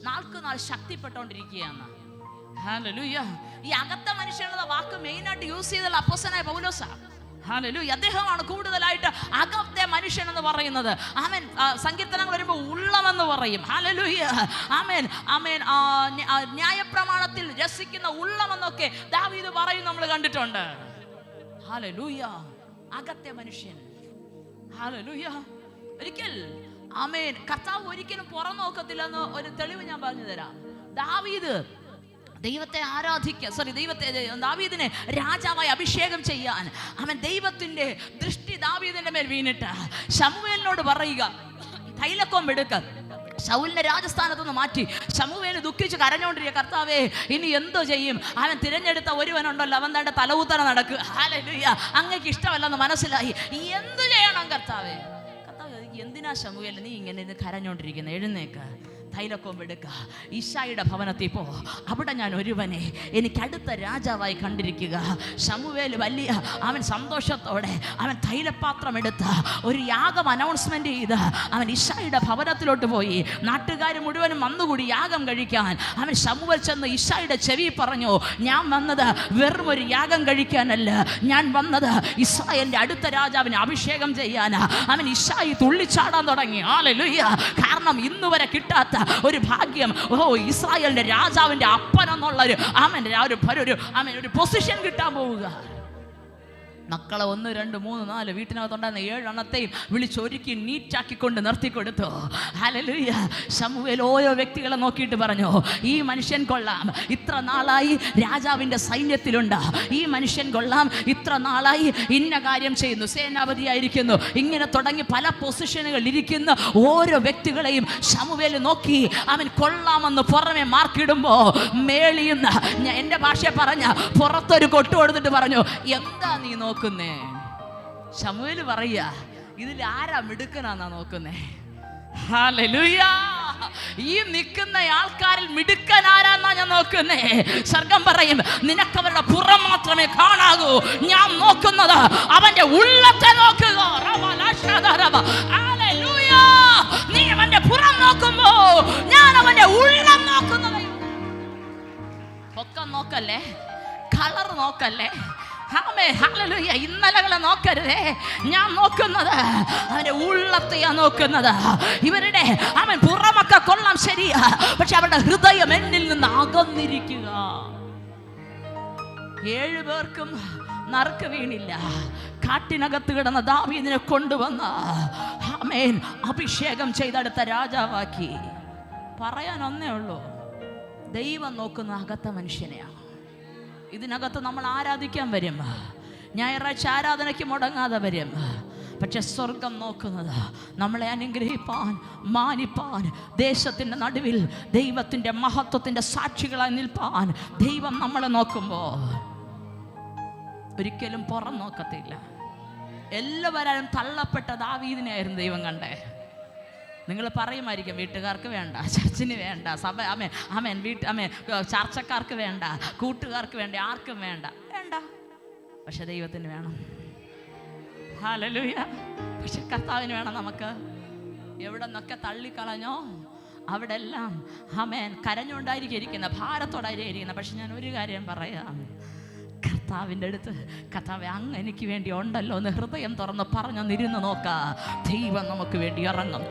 നാൾക്ക് നാൾ ശക്തിപ്പെട്ടുകൊണ്ടിരിക്കുകയാണ്. ഹല്ലേലൂയ. ഈ അകത്ത മനുഷ്യൻ എന്ന വാക്ക് മെയിനായിട്ട് യൂസ് ചെയ്തുള്ള അപ്പോസ്തലനായ പൗലോസാ. ഹല്ലേലൂയ. അദ്ദേഹമാണ് കൂടുതലായിട്ട് അകത്തെ മനുഷ്യൻ എന്ന് പറയുന്നത്. ആമേൻ. സങ്കീർത്തനങ്ങൾ വരുമ്പോൾ ഉള്ളമെന്ന് പറയും. ഹല്ലേലൂയ. ആമേൻ. ആമേൻ. ന്യായപ്രമാണത്തിൽ രസിക്കുന്ന ഉള്ളമെന്നൊക്കെ ദാവീദ് പറയും, നമ്മൾ കണ്ടിട്ടുണ്ട്. ഹല്ലേലൂയ. അകത്തെ മനുഷ്യൻ. ഹല്ലേലൂയ. ഒരിക്കൽ ആമേൻ കർത്താവ് ഒരിക്കലും പുറം നോക്കത്തില്ലെന്ന് ഒരു തെളിവ് ഞാൻ പറഞ്ഞു തരാം. ദാവീദ് ദൈവത്തെ ദാവീദിനെ രാജാവായി അഭിഷേകം ചെയ്യാൻ അവൻ ദൈവത്തിന്റെ ദൃഷ്ടി ദാവീദിന്റെ മേൽ വീണിട്ട് ശമൂവേലിനോട് പറയുക, തൈലക്കൊമ്പെടുക്ക, ശൗലിനെ രാജസ്ഥാനത്ത് നിന്ന് മാറ്റി. ശമൂവേല് ദുഃഖിച്ച് കരഞ്ഞോണ്ടിരിക്കുക, കർത്താവേ ഇനി എന്തോ ചെയ്യും? അവൻ തിരഞ്ഞെടുത്ത ഒരുവനുണ്ടല്ലോ, അവൻ തന്റെ തലകുത്തനെ നടക്കുക. ഹല്ലേലൂയ. അങ്ങക്ക് ഇഷ്ടമല്ലെന്ന് മനസ്സിലായി. എന്ത് ചെയ്യണം കർത്താവേ? കർത്താവ് എന്തിനാ ശമൂവേൽ നീ ഇങ്ങനെ കരഞ്ഞോണ്ടിരിക്കുന്നത്? എഴുന്നേക്ക്, തൈലക്കൊമ്പെടുക്കുക, ഇശായിയുടെ ഭവനത്തിൽ പോ. അവിടെ ഞാൻ ഒരുവനെ എനിക്ക് അടുത്ത രാജാവായി കണ്ടിരിക്കുക. ശമൂവേൽ വലിയ അവൻ സന്തോഷത്തോടെ അവൻ തൈലപാത്രം എടുത്ത് ഒരു യാഗം അനൗൺസ്മെന്റ് ചെയ്ത് അവൻ ഇശായിയുടെ ഭവനത്തിലോട്ട് പോയി. നാട്ടുകാർ മുഴുവനും വന്നുകൂടി യാഗം കഴിക്കാൻ. അവൻ ശമൂവേൽ ചെന്ന് ഇശായിയുടെ ചെവി പറഞ്ഞു, ഞാൻ വന്നത് വെറും ഒരു യാഗം കഴിക്കാനല്ല, ഞാൻ വന്നത് ഇസ്രായേലിന്റെ അടുത്ത രാജാവിനെ അഭിഷേകം ചെയ്യാനാ. അവൻ ഇശായി തുള്ളിച്ചാടാൻ തുടങ്ങി. ഹല്ലേലൂയ. കാരണം ഇന്ന് വരെ കിട്ടാത്ത ഒരു ഭാഗ്യം, ഇസ്രായേലിന്റെ രാജാവിന്റെ അപ്പൻ എന്നുള്ളൊരു ഒരു പൊസിഷൻ കിട്ടാൻ പോവുക. മക്കളെ 1 2 3 4 വീട്ടിനകത്തുണ്ടായിരുന്ന 7 എണ്ണത്തെയും വിളിച്ചൊരുക്കി നീറ്റാക്കിക്കൊണ്ട് നിർത്തിക്കൊടുത്തു. ഹല്ലേലൂയ. ശമൂവേൽ ഓരോ വ്യക്തികളെ നോക്കിയിട്ട് പറഞ്ഞു, ഈ മനുഷ്യൻ കൊള്ളാം, ഇത്ര നാളായി രാജാവിൻ്റെ സൈന്യത്തിലുണ്ട്. ഈ മനുഷ്യൻ കൊള്ളാം, ഇത്ര നാളായി ഇന്ന കാര്യം ചെയ്യുന്നു, സേനാപതിയായിരിക്കുന്നു. ഇങ്ങനെ തുടങ്ങി പല പൊസിഷനുകളിൽ ഇരിക്കുന്ന ഓരോ വ്യക്തികളെയും ശമൂവേൽ നോക്കി അവൻ കൊള്ളാമെന്ന് പുറമെ മാർക്കിടുമ്പോ മേളിയുന്ന എൻ്റെ ഭാഷ പറഞ്ഞ പുറത്തൊരു കൊട്ടു കൊടുത്തിട്ട് പറഞ്ഞു, എന്താ നീ നോക്കുന്നേ? ശമൂവേൽ പറയാ, ഇതിൽ ആരാ മിടുക്കനാന്നാ നോക്കുന്നേ? ഹല്ലേലൂയ. ഈ നിൽക്കുന്ന ആൾക്കാരിൽ മിടുക്കൻ ആരാന്നാ ഞാൻ നോക്കുന്നേ? സ്വർഗം പറയും, നിനക്കവരുടെ പുറം മാത്രമേ കാണാകൂ, ഞാൻ നോക്കുന്നത് അവന്റെ ഉള്ളത്തെ നോക്കുക. ഹല്ലേലൂയ. നീ അവന്റെ പുറം നോക്കുമ്പോ ഞാൻ അവന്റെ ഉള്ളം നോക്കുന്നത്. പൊക്കം നോക്കല്ലേ, കളർ നോക്കല്ലേ, ഹല്ലേലൂയ, ഇന്നലകളെ നോക്കരുതേ. ഞാൻ നോക്കുന്നത് അവന്റെ ഉള്ളത്തെയാ നോക്കുന്നത്. ഇവരുടെ അവൻ പുറമൊക്കെ കൊള്ളാം ശരിയാ, പക്ഷെ അവരുടെ ഹൃദയം എന്നിൽ നിന്ന് അകന്നിരിക്കുക. 7 പേർക്കും നറുക്ക് വീണില്ല. കാട്ടിനകത്ത് കിടന്ന ദാവീദിനെ കൊണ്ടുവന്ന ആമേൻ അഭിഷേകം ചെയ്തെടുത്ത രാജാവാക്കി. പറയാൻ ഒന്നേ ഉള്ളൂ, ദൈവം നോക്കുന്ന അകത്ത മനുഷ്യനെയാണ്. ഇതിനകത്ത് നമ്മൾ ആരാധിക്കാൻ വരും, ഞായറാഴ്ച ആരാധനയ്ക്ക് മുടങ്ങാതെ വരും. പക്ഷെ സ്വർഗം നോക്കുന്നത് നമ്മളെ അനുഗ്രഹിപ്പാൻ, മാനിപ്പാൻ, ദേശത്തിൻ്റെ നടുവിൽ ദൈവത്തിൻ്റെ മഹത്വത്തിൻ്റെ സാക്ഷികളായി നിൽപ്പാൻ ദൈവം നമ്മളെ നോക്കുമ്പോൾ ഒരിക്കലും പുറം നോക്കത്തില്ല. എല്ലാവരും തള്ളപ്പെട്ട ദാവീദിനെയായിരുന്നു ദൈവം കണ്ടേ. നിങ്ങൾ പറയുമായിരിക്കും, വീട്ടുകാർക്ക് വേണ്ട, ചർച്ചിന് വേണ്ട, സഭ അമേൻ ചർച്ചക്കാർക്ക് വേണ്ട, കൂട്ടുകാർക്ക് വേണ്ട, ആർക്കും വേണ്ട. പക്ഷെ ദൈവത്തിന് വേണം. ഹല്ലേലൂയ. പക്ഷെ കർത്താവിന് വേണം. നമുക്ക് എവിടെ നിന്നൊക്കെ തള്ളിക്കളഞ്ഞോ അവിടെ എല്ലാം ആമേൻ കരഞ്ഞുകൊണ്ടായിരിക്കും ഇരിക്കുന്നത്, ഭാരത്തോടായിരിക്കും ഇരിക്കുന്നത്. പക്ഷെ ഞാൻ ഒരു കാര്യം പറയാം, കർത്താവിൻ്റെ അടുത്ത് കർത്താവേ അങ്ങ് എനിക്ക് വേണ്ടി ഉണ്ടല്ലോ എന്ന് ഹൃദയം തുറന്ന് പറഞ്ഞൊന്നിരുന്ന് നോക്കുക. ദൈവം നമുക്ക് വേണ്ടി ഇറങ്ങും,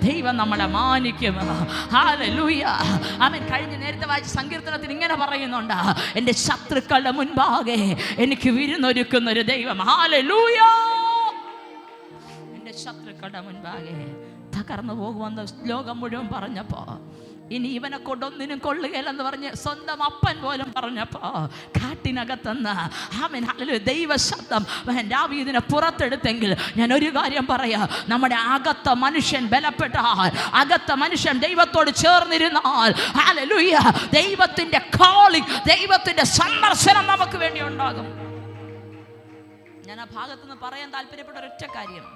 ദൈവം നമ്മളെ മാനിക്കും. ഹല്ലേലൂയ. ആമേൻ. കഴിഞ്ഞ നേരത്തെ വായിച്ച സങ്കീർത്തനത്തിൽ ഇങ്ങനെ പറയുന്നുണ്ട്, എൻ്റെ ശത്രുക്കളുടെ മുൻപാകെ എനിക്ക് വിരുന്നൊരുക്കുന്നൊരു ദൈവം. ഹല്ലേലൂയ. എൻ്റെ ശത്രുക്കളുടെ മുൻപാകെ തകർന്നു പോകുമെന്ന് ലോകം മുഴുവൻ പറഞ്ഞപ്പോൾ, ഇനി ഇവനെ കൊണ്ടൊന്നിനും കൊള്ളുകയില്ലെന്ന് പറഞ്ഞ് സ്വന്തം അപ്പൻ പോലും പറഞ്ഞപ്പോ കാട്ടിനകത്തുനിന്ന് ആമേൻ ഹല്ലേലൂയ ദൈവശബ്ദം ദാവീദിനെ പുറത്തെടുത്തെങ്കിൽ ഞാൻ ഒരു കാര്യം പറയാം, നമ്മുടെ അകത്ത മനുഷ്യൻ ബലപ്പെട്ടാൽ, അകത്ത മനുഷ്യൻ ദൈവത്തോട് ചേർന്നിരുന്നാൽ ഹല്ലേലൂയ ദൈവത്തിന്റെ കോളിംഗ്, ദൈവത്തിന്റെ സന്ദർശനം നമുക്ക് വേണ്ടി ഉണ്ടാകും. ഞാൻ ആ ഭാഗത്തുനിന്ന് പറയാൻ താല്പര്യപ്പെട്ട ഒരൊറ്റ കാര്യം,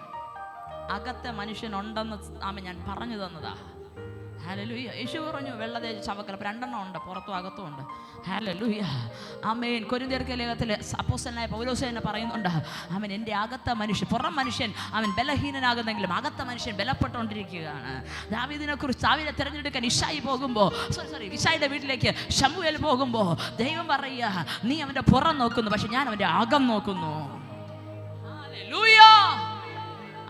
അകത്തെ മനുഷ്യനുണ്ടെന്ന് ഞാൻ പറഞ്ഞു തന്നതാ. ഹല്ലേലൂയ. യേശു പറഞ്ഞു വെള്ള തേജ ശവക്കല 2 ഉണ്ട്, പുറത്തും അകത്തും ഉണ്ട്. ഹല്ലേലൂയ. ആമേൻ. കൊരിന്ത്യർക്ക് ലേഖനത്തിൽ അപ്പോസ്തലനായ പൗലോസ് തന്നെ പറയുന്നുണ്ട്, ആമേൻ എൻ്റെ അകത്ത മനുഷ്യൻ, പുറം മനുഷ്യൻ അവൻ ബലഹീനനാകുന്നെങ്കിലും അകത്ത മനുഷ്യൻ ബലപ്പെട്ടുകൊണ്ടിരിക്കുകയാണ്. ദാവീദിനെ കുറിച്ച് ദാവീദിനെ തിരഞ്ഞെടുക്കാൻ ഇശായിയുടെ വീട്ടിലേക്ക് ശമൂവേൽ പോകുമ്പോൾ ദൈവം പറയുക, നീ അവൻ്റെ പുറം നോക്കുന്നു, പക്ഷെ ഞാൻ അവൻ്റെ അകം നോക്കുന്നു. ഹല്ലേലൂയ.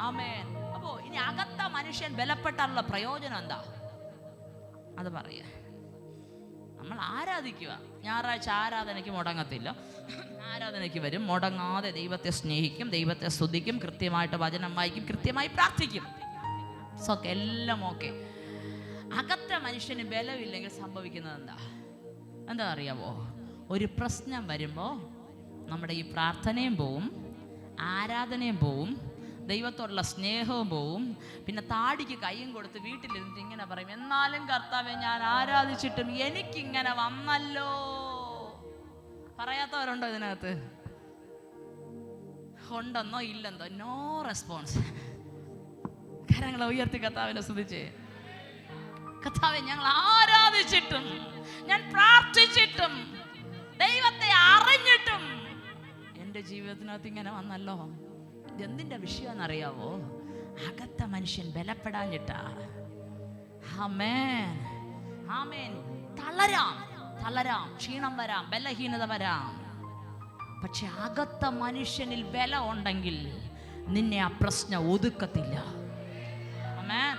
ആമേൻ. അപ്പോൾ ഇനി അകത്ത മനുഷ്യൻ ബലപ്പെട്ടാനുള്ള പ്രയോജനം എന്താ? അത് പറയുക. നമ്മൾ ആരാധിക്കുക. ഞായറാഴ്ച ആരാധനയ്ക്ക് മുടങ്ങത്തില്ല, ആരാധനയ്ക്ക് വരും, മുടങ്ങാതെ ദൈവത്തെ സ്നേഹിക്കും, ദൈവത്തെ സ്തുതിക്കും, കൃത്യമായിട്ട് വചനം വായിക്കും, കൃത്യമായി പ്രാർത്ഥിക്കും. സോക്കെ, എല്ലാം ഓക്കെ. അകത്തെ മനുഷ്യന് ബലമില്ലെങ്കിൽ സംഭവിക്കുന്നത് എന്താ അറിയാവോ? ഒരു പ്രശ്നം വരുമ്പോൾ നമ്മുടെ ഈ പ്രാർത്ഥനയും പോവും, ആരാധനയും പോവും, ദൈവത്തോടുള്ള സ്നേഹവും പോവും. പിന്നെ താടിക്ക് കൈയും കൊടുത്ത് വീട്ടിലിരുന്നിട്ട് ഇങ്ങനെ പറയും, എന്നാലും കർത്താവെ ഞാൻ ആരാധിച്ചിട്ടും എനിക്കിങ്ങനെ വന്നല്ലോ. പറയാത്തവരുണ്ടോ ഇതിനകത്ത്? ഉണ്ടെന്നോ ഇല്ലെന്നോ? No response. കരങ്ങളെ ഉയർത്തി കർത്താവിനെ സ്തുതിച്ച്, കർത്താവെ ഞങ്ങൾ ആരാധിച്ചിട്ടും, ഞാൻ പ്രാർത്ഥിച്ചിട്ടും, ദൈവത്തെ അറിഞ്ഞിട്ടും എൻ്റെ ജീവിതത്തിനകത്ത് ഇങ്ങനെ വന്നല്ലോ. ഇതെന്തിൻ്റെ വിഷയമെന്നറിയാവോ? അകത്ത മനുഷ്യൻ ബലപ്പെടാഞ്ഞിട്ടാ. ആമേൻ. ആമേൻ. തളരാം, ക്ഷീണം വരാം, ബലഹീനത വരാം. പക്ഷെ അകത്ത മനുഷ്യനിൽ ബലം ഉണ്ടെങ്കിൽ നിന്നെ ആ പ്രശ്നം ഒതുക്കത്തില്ല. ആമേൻ.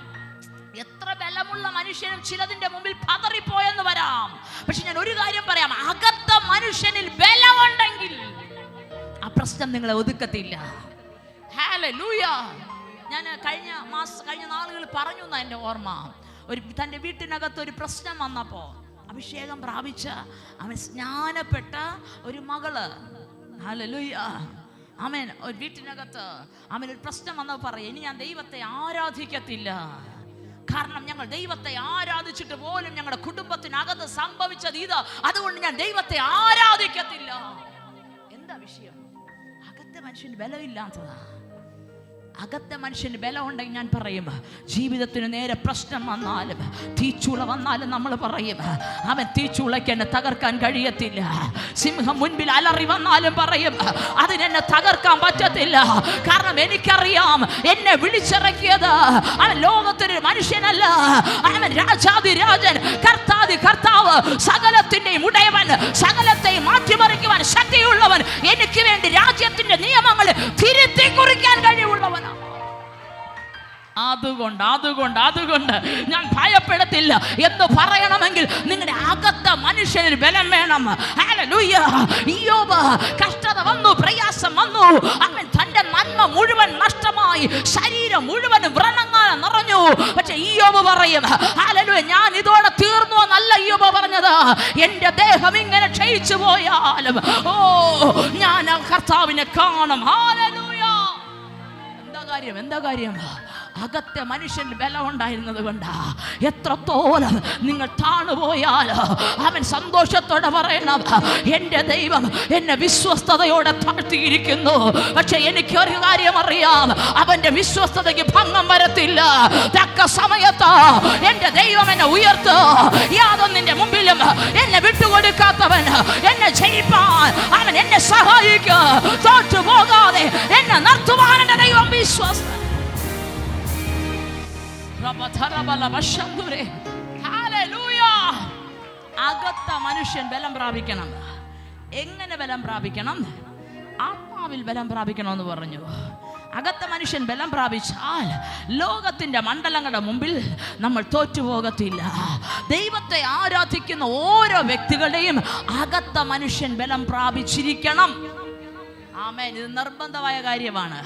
എത്ര ബലമുള്ള മനുഷ്യനും ചിലതിന്റെ മുമ്പിൽ പതറിപ്പോയെന്ന് വരാം. പക്ഷെ ഞാൻ ഒരു കാര്യം പറയാം, അകത്ത മനുഷ്യനിൽ ബലമുണ്ടെങ്കിൽ ആ പ്രശ്നം നിങ്ങളെ ഒതുക്കത്തില്ല. ഹല്ലേലൂയ. ഞാൻ കഴിഞ്ഞ നാളുകൾ പറഞ്ഞു എന്നാ എൻ്റെ ഓർമ്മ. തൻ്റെ വീട്ടിനകത്ത് ഒരു പ്രശ്നം വന്നപ്പോൾ അഭിഷേകം പ്രാപിച്ച അവൻ സ്നാനപ്പെട്ട ഒരു മകള്, ഹല്ലേലൂയ, ആമേൻ, ഒരു വീട്ടിനകത്ത് അവൻ ഒരു പ്രശ്നം വന്നപ്പോൾ പറയും, ഇനി ഞാൻ ദൈവത്തെ ആരാധിക്കത്തില്ല, കാരണം ഞങ്ങൾ ദൈവത്തെ ആരാധിച്ചിട്ട് പോലും ഞങ്ങളുടെ കുടുംബത്തിനകത്ത് സംഭവിച്ചത് ഇത്, അതുകൊണ്ട് ഞാൻ ദൈവത്തെ ആരാധിക്കത്തില്ല. എന്താ വിഷയം? അകത്തെ മനുഷ്യന് ബലമില്ലാത്തതാ. അകത്തെ മനുഷ്യന് ബലം ഉണ്ടെങ്കിൽ ഞാൻ പറയും, ജീവിതത്തിന് നേരെ പ്രശ്നം വന്നാലും തീച്ചൂള വന്നാലും നമ്മൾ പറയും, അവൻ തീച്ചൂളയ്ക്ക് എന്നെ തകർക്കാൻ കഴിയത്തില്ല. സിംഹം മുൻപിൽ അലറി വന്നാലും പറയും, അതിനെന്നെ തകർക്കാൻ പറ്റത്തില്ല, കാരണം എനിക്കറിയാം എന്നെ വിളിച്ചിറക്കിയത് അവൻ ലോകത്തൊരു മനുഷ്യനല്ല, അവൻ രാജാതിരാജൻ, കർത്താതി കർത്താവ്, സകലത്തിന്റെയും ഉടയവൻ, സകലത്തെയും മാറ്റിമറിക്കുവാൻ ശക്തിയുള്ളവൻ, എനിക്ക് വേണ്ടി രാജ്യത്തിന്റെ നിയമങ്ങൾ തിരുത്തി കുറിക്കാൻ കഴിവുള്ളവൻ. അതുകൊണ്ട് ഞാൻ ഭയപ്പെടത്തില്ല എന്ന് പറയണമെങ്കിൽ നിങ്ങളുടെ അകത്ത മനുഷ്യന് ബലം വേണം. ഹല്ലേലൂയ. ഇയ്യോബ് കഷ്ടത വന്നു, പ്രയാസം വന്നു, അവൻ തന്റെ നന്മ മുഴുവൻ നഷ്ടമായി, ശരീരം മുഴുവൻ വ്രണങ്ങൾ നിറഞ്ഞു. പക്ഷെ ഇയ്യോബ് പറയും, ഹല്ലേലൂയ, ഞാൻ ഇതോടെ തീർന്നു എന്നല്ല ഇയ്യോബ് പറഞ്ഞത്. എന്റെ ദേഹം ഇങ്ങനെ ക്ഷയിച്ചു പോയാലും ഞാൻ കർത്താവിനെ കാണും. ഹല്ലേലൂയ. എന്താ കാര്യം? അകത്തെ മനുഷ്യൻ ബലം ഉണ്ടായിരുന്നത് കൊണ്ടാ. എത്രത്തോളം നിങ്ങൾ താണുപോയാൽ അവൻ സന്തോഷത്തോടെ പറയണം, എൻ്റെ ദൈവം എന്നെ വിശ്വസ്തയോടെ താഴ്ത്തിയിരിക്കുന്നു. പക്ഷെ എനിക്ക് ഒരു കാര്യം അറിയാം, അവന്റെ വിശ്വസ്തതയ്ക്ക് ഭംഗം വരത്തില്ല. തക്ക സമയത്ത് എൻ്റെ ദൈവം എന്നെ ഉയർത്ത്. യാതൊന്നിന്റെ മുമ്പിലും എന്നെ വിട്ടുകൊടുക്കാത്തവൻ, എന്നെ ജയിപ്പാൻ അവൻ എന്നെ സഹായിക്കും. തോറ്റു പോകാതെ എന്നെ നിർത്തുവാൻ എൻ്റെ ദൈവം വിശ്വസ്ത. അകത്ത മനുഷ്യൻ ബലം പ്രാപിക്കണം. എങ്ങനെ ബലം പ്രാപിക്കണം? ആത്മാവിൽ ബലം പ്രാപിക്കണം എന്ന് പറഞ്ഞു. അകത്ത മനുഷ്യൻ ബലം പ്രാപിച്ചാൽ ലോകത്തിന്റെ മണ്ഡലങ്ങളുടെ മുമ്പിൽ നമ്മൾ തോറ്റുപോകത്തില്ല. ദൈവത്തെ ആരാധിക്കുന്ന ഓരോ വ്യക്തികളുടെയും അകത്ത മനുഷ്യൻ ബലം പ്രാപിച്ചിരിക്കണം. ആമേൻ. ഇത് നിർബന്ധമായ കാര്യമാണ്.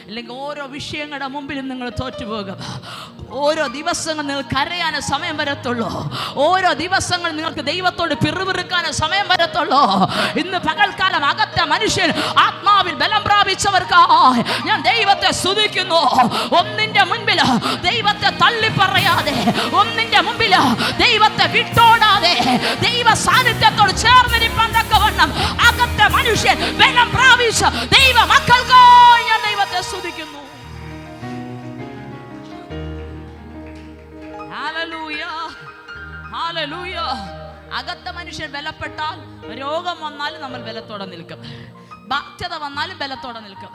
അല്ലെങ്കിൽ ഓരോ വിഷയങ്ങളുടെ മുമ്പിലും നിങ്ങൾ തോറ്റുപോകും. ഓരോ ദിവസങ്ങൾ നിങ്ങൾ കരയാൻ സമയം വരത്തുള്ളൂ. ഓരോ ദിവസങ്ങൾ നിങ്ങൾക്ക് ദൈവത്തോട് പിറുപിറുക്കാൻ സമയം വരത്തുള്ളൂ. ഇന്ന് പകൽക്കാലം അകത്ത മനുഷ്യൻ ആത്മാവിൽ ബലം പ്രാപിച്ചവർക്ക് ഞാൻ ദൈവത്തെ സ്തുതിക്കുന്നു. ഒന്നിന്റെ മുൻപിൽ ദൈവത്തെ തള്ളിപ്പറയാതെ, ഒന്നിന്റെ മുമ്പിൽ ദൈവത്തെ വിട്ടോടാതെ, ദൈവ സാന്നിധ്യത്തോട് ചേർന്നിരിപ്പാൻ തക്കവണ്ണം അകത്ത മനുഷ്യൻ ബലം പ്രാപിച്ച ദൈവ മക്കൾക്ക് ഞാൻ ദൈവത്തെ സ്തുതിക്കുന്നു. Hallelujah, hallelujah. അകത്ത മനുഷ്യൻ ബലപ്പെട്ടാൽ രോഗം വന്നാലും നമ്മൾ ബലത്തോടെ നിൽക്കും. ബാധ്യത വന്നാലും ബലത്തോടെ നിൽക്കും.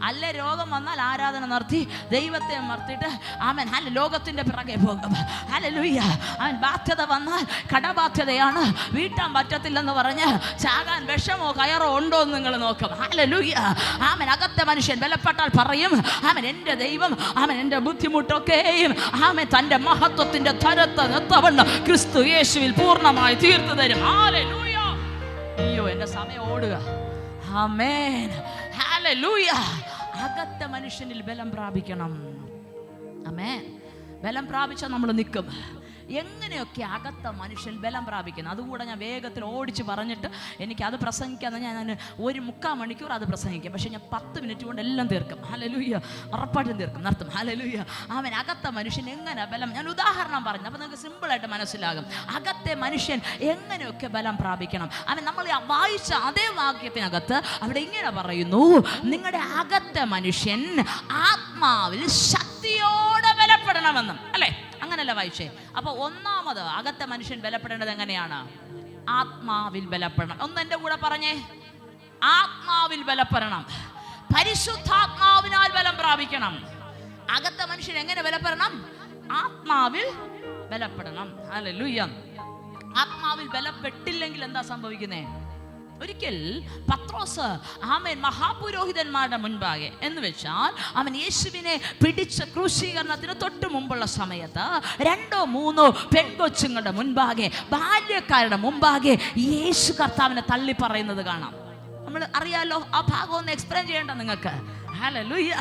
അല്ലെ രോഗം വന്നാൽ ആരാധന നടത്തി ദൈവത്തെ മറത്തിട്ട് ആമേൻ ലോകത്തിന്റെ പിറകെ പോകും. ഹല്ലേലൂയ. അവൻ ബാധ്യത വന്നാൽ കടബാധ്യതയാണ്, വീട്ടാൻ പറ്റത്തില്ലെന്ന് പറഞ്ഞ് ചാകാൻ വിഷമോ കയറോ ഉണ്ടോ എന്ന് നിങ്ങൾ നോക്കും. ഹല്ലേലൂയ. ആമേൻ. അകത്തെ മനുഷ്യൻ ബലപ്പെട്ടാൽ പറയും, ആമേൻ എൻ്റെ ദൈവം ആമേൻ എൻ്റെ ബുദ്ധിമുട്ടൊക്കെയും ആമേൻ തൻ്റെ മഹത്വത്തിന്റെ തരത്ത് നിർത്തവണ്ണം ക്രിസ്തു യേശുവിൽ പൂർണ്ണമായി തീർത്തു തരും. ഹല്ലേലൂയ. അയ്യോ, എൻ്റെ സമയം ഓടുക. ആമേൻ. ഹല്ലേലൂയ. അകത്ത മനുഷ്യനിൽ ബലം പ്രാപിക്കണം. ആമേൻ. ബലം പ്രാപിച്ചാൽ നമ്മൾ നിൽക്കും. എങ്ങനെയൊക്കെ അകത്ത മനുഷ്യൻ ബലം പ്രാപിക്കുന്നു, അതുകൂടെ ഞാൻ വേഗത്തിൽ ഓടിച്ച് പറഞ്ഞിട്ട് എനിക്കത് പ്രസംഗിക്കാന്ന് ഞാൻ 1/4 മണിക്കൂർ അത് പ്രസംഗിക്കാം. പക്ഷെ ഞാൻ 10 മിനിറ്റ് കൊണ്ട് എല്ലാം തീർക്കും. ഹല്ലേലൂയ. ഉറപ്പായിട്ടും തീർക്കും, നിർത്തും. ഹല്ലേലൂയ. അവൻ അകത്ത മനുഷ്യൻ എങ്ങനെ ബലം, ഞാൻ ഉദാഹരണം പറഞ്ഞു, അപ്പോൾ നിങ്ങൾക്ക് സിമ്പിളായിട്ട് മനസ്സിലാകും. അകത്തെ മനുഷ്യൻ എങ്ങനെയൊക്കെ ബലം പ്രാപിക്കണം. അവൻ നമ്മൾ വായിച്ച അതേ വാക്യത്തിനകത്ത് അവിടെ ഇങ്ങനെ പറയുന്നു, നിങ്ങളുടെ അകത്തെ മനുഷ്യൻ ആത്മാവിൽ ശക്തിയോടെ ബലപ്പെടണമെന്നും, അല്ലേ? അങ്ങനല്ല വായിച്ചേ. അപ്പൊ ഒന്നാമത് അകത്തെ മനുഷ്യൻ ബലപ്പെടേണ്ടത് എങ്ങനെയാണ്? ആത്മാവിൽ ബലപ്പെടണം. ഒന്ന് എൻ്റെ കൂടെ പറഞ്ഞേ, ആത്മാവിൽ ബലപ്പെടണം. പരിശുദ്ധാത്മാവിനാൽ ബലം പ്രാപിക്കണം. അകത്തെ മനുഷ്യൻ എങ്ങനെ ബലപ്പെടണം? ആത്മാവിൽ ബലപ്പെടണം. ഹല്ലേലൂയ. ആത്മാവിൽ ബലപ്പെട്ടില്ലെങ്കിൽ എന്താ സംഭവിക്കുന്നേ? ഒരിക്കൽ പത്രോസ് ആമേൻ മഹാപുരോഹിതന്മാരുടെ മുൻപാകെ, എന്ന് വെച്ചാൽ അവൻ യേശുവിനെ പിടിച്ച ക്രൂശീകരണത്തിന് തൊട്ട് മുമ്പുള്ള സമയത്ത് 2-3 പെൺകൊച്ചുങ്ങളുടെ മുൻപാകെ, ബാല്യക്കാരുടെ മുമ്പാകെ യേശു കർത്താവിനെ തള്ളി പറയുന്നത് കാണാം. നമ്മൾ അറിയാലോ, ആ ഭാഗം ഒന്ന് എക്സ്പ്ലെയിൻ ചെയ്യേണ്ട നിങ്ങൾക്ക്. ഹല്ലേലൂയ.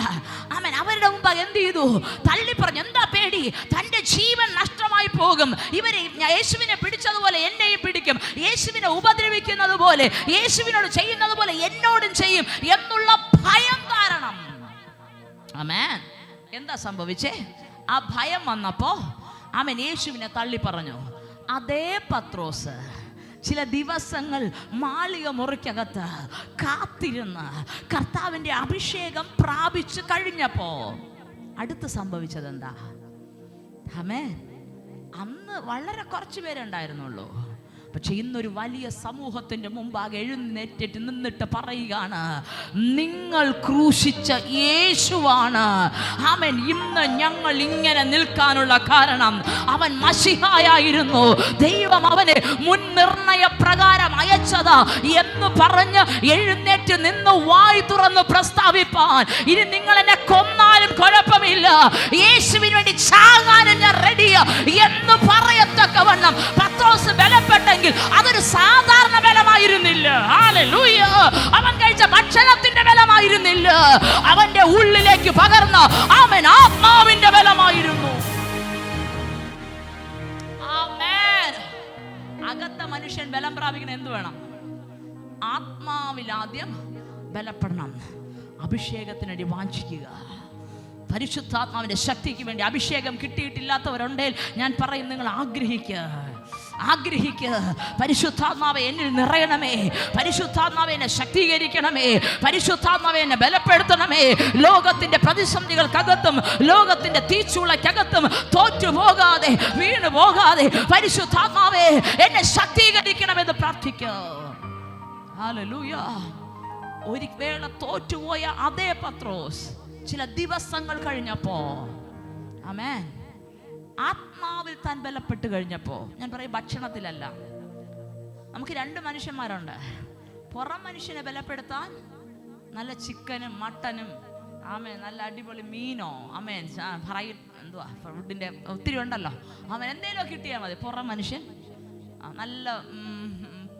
ആമേൻ. അവരുടെ മുമ്പാകെ എന്ത് ചെയ്തു? തള്ളി പറഞ്ഞു. എന്താ പേടി? തൻ്റെ ജീവൻ നഷ്ടമായി പോകും. ഇവരെ യേശുവിനെ പിടിച്ചതുപോലെ എന്നെയും പിടിക്കും, യേശുവിനെ ഉപദ്രവിക്കുന്നത് പോലെ, യേശുവിനോട് ചെയ്യുന്നത് പോലെ എന്നോടും ചെയ്യും എന്നുള്ള ഭയം കാരണം. ആമേൻ. എന്താ സംഭവിച്ചേ? ആ ഭയം വന്നപ്പോ ആമേൻ യേശുവിനെ തള്ളി പറഞ്ഞു. അതേ പത്രോസ് ചില ദിവസങ്ങൾ മാളിക മുറിക്കകത്ത് കാത്തിരുന്ന് കർത്താവിൻ്റെ അഭിഷേകം പ്രാപിച്ചു കഴിഞ്ഞപ്പോ അടുത്ത് സംഭവിച്ചത് എന്താ? ആമേൻ. അന്ന് വളരെ കുറച്ച് പേരുണ്ടായിരുന്നുള്ളൂ. പക്ഷെ ഇന്നൊരു വലിയ സമൂഹത്തിന്റെ മുമ്പാകെ എഴുന്നേറ്റിട്ട് നിന്നിട്ട് പറയുകയാണ്, നിങ്ങൾ ക്രൂശിച്ച യേശുവാണ്. ആമേൻ. ഇന്ന് ഞങ്ങൾ ഇങ്ങനെ നിൽക്കാനുള്ള കാരണം അവൻ മശിഹായായിരുന്നു, ദൈവം അവനെ മുൻ നിർണയ പ്രകാരം അയച്ചതാ എന്ന് പറഞ്ഞ് എഴുന്നേറ്റ് നിന്ന് വായി തുറന്ന് പ്രസ്താവിപ്പാൻ, ഇനി നിങ്ങൾ എന്നെ കൊന്നാലും കുഴപ്പമില്ല, യേശുവിന് വേണ്ടി ചാകാനും ഞാൻ റെഡിയാ എന്ന് പറയത്തക്കവണ്ണം പത്രോസ് ബലപ്പെട്ടെങ്കിൽ അതൊരു സാധാരണ ബലമായിരുന്നില്ല. ഹല്ലേലൂയ. അവൻ കഴിച്ച ഭക്ഷണത്തിന്റെ ബലമായിരുന്നില്ല, അവന്റെ ഉള്ളിലേക്ക് പകർന്ന ആമേൻ ആത്മാവിന്റെ ബലമായിരുന്നു. ആമേൻ. അകത്ത മനുഷ്യൻ ബലം പ്രാപിക്കണം എന്ത് വേണം? ആത്മാവിൽ ആദ്യം ബലപ്പെടണം. അഭിഷേകത്തിനുവേണ്ടി വാഞ്ചിക്കുക. പരിശുദ്ധാത്മാവിന്റെ ശക്തിക്ക് വേണ്ടി അഭിഷേകം കിട്ടിയിട്ടില്ലാത്തവരുണ്ടെങ്കിൽ ഞാൻ പറയും, നിങ്ങൾ ആഗ്രഹിക്കുക. പരിശുദ്ധാത്മാവെ എന്നിൽ നിറയണമേ, പരിശുദ്ധാത്മാവെ എന്നെ ശക്തീകരിക്കണമേ, പരിശുദ്ധാത്മാവെ എന്നെ ബലപ്പെടുത്തണമേ. ലോകത്തിന്റെ പ്രതിസന്ധികൾക്കകത്തും ലോകത്തിന്റെ തീച്ചൂളക്കകത്തും തോറ്റുപോകാതെ വീണു പോകാതെ പരിശുദ്ധാത്മാവെ എന്നെ ശക്തീകരിക്കണമെന്ന് പ്രാർത്ഥിക്കുക. ഹല്ലേലൂയ. ഒരു വേള തോറ്റുപോയ അതേ പത്രോസ് ചില ദിവസങ്ങൾ കഴിഞ്ഞപ്പോ ആമേൻ ആത്മാവിൽ താൻ ബലപ്പെട്ട് കഴിഞ്ഞപ്പോ, ഞാൻ പറയും ഭക്ഷണത്തിലല്ല. നമുക്ക് രണ്ട് മനുഷ്യന്മാരുണ്ട്. പുറം മനുഷ്യനെ ബലപ്പെടുത്താൻ നല്ല ചിക്കനും മട്ടനും ആമേൻ, നല്ല അടിപൊളി മീനോ ആമേൻ ഫ്രൈ എന്തുവാ ഫുഡിന്റെ ഒത്തിരി ഉണ്ടല്ലോ, ആമേൻ എന്തേലും കിട്ടിയാൽ മതി. പുറം മനുഷ്യൻ നല്ല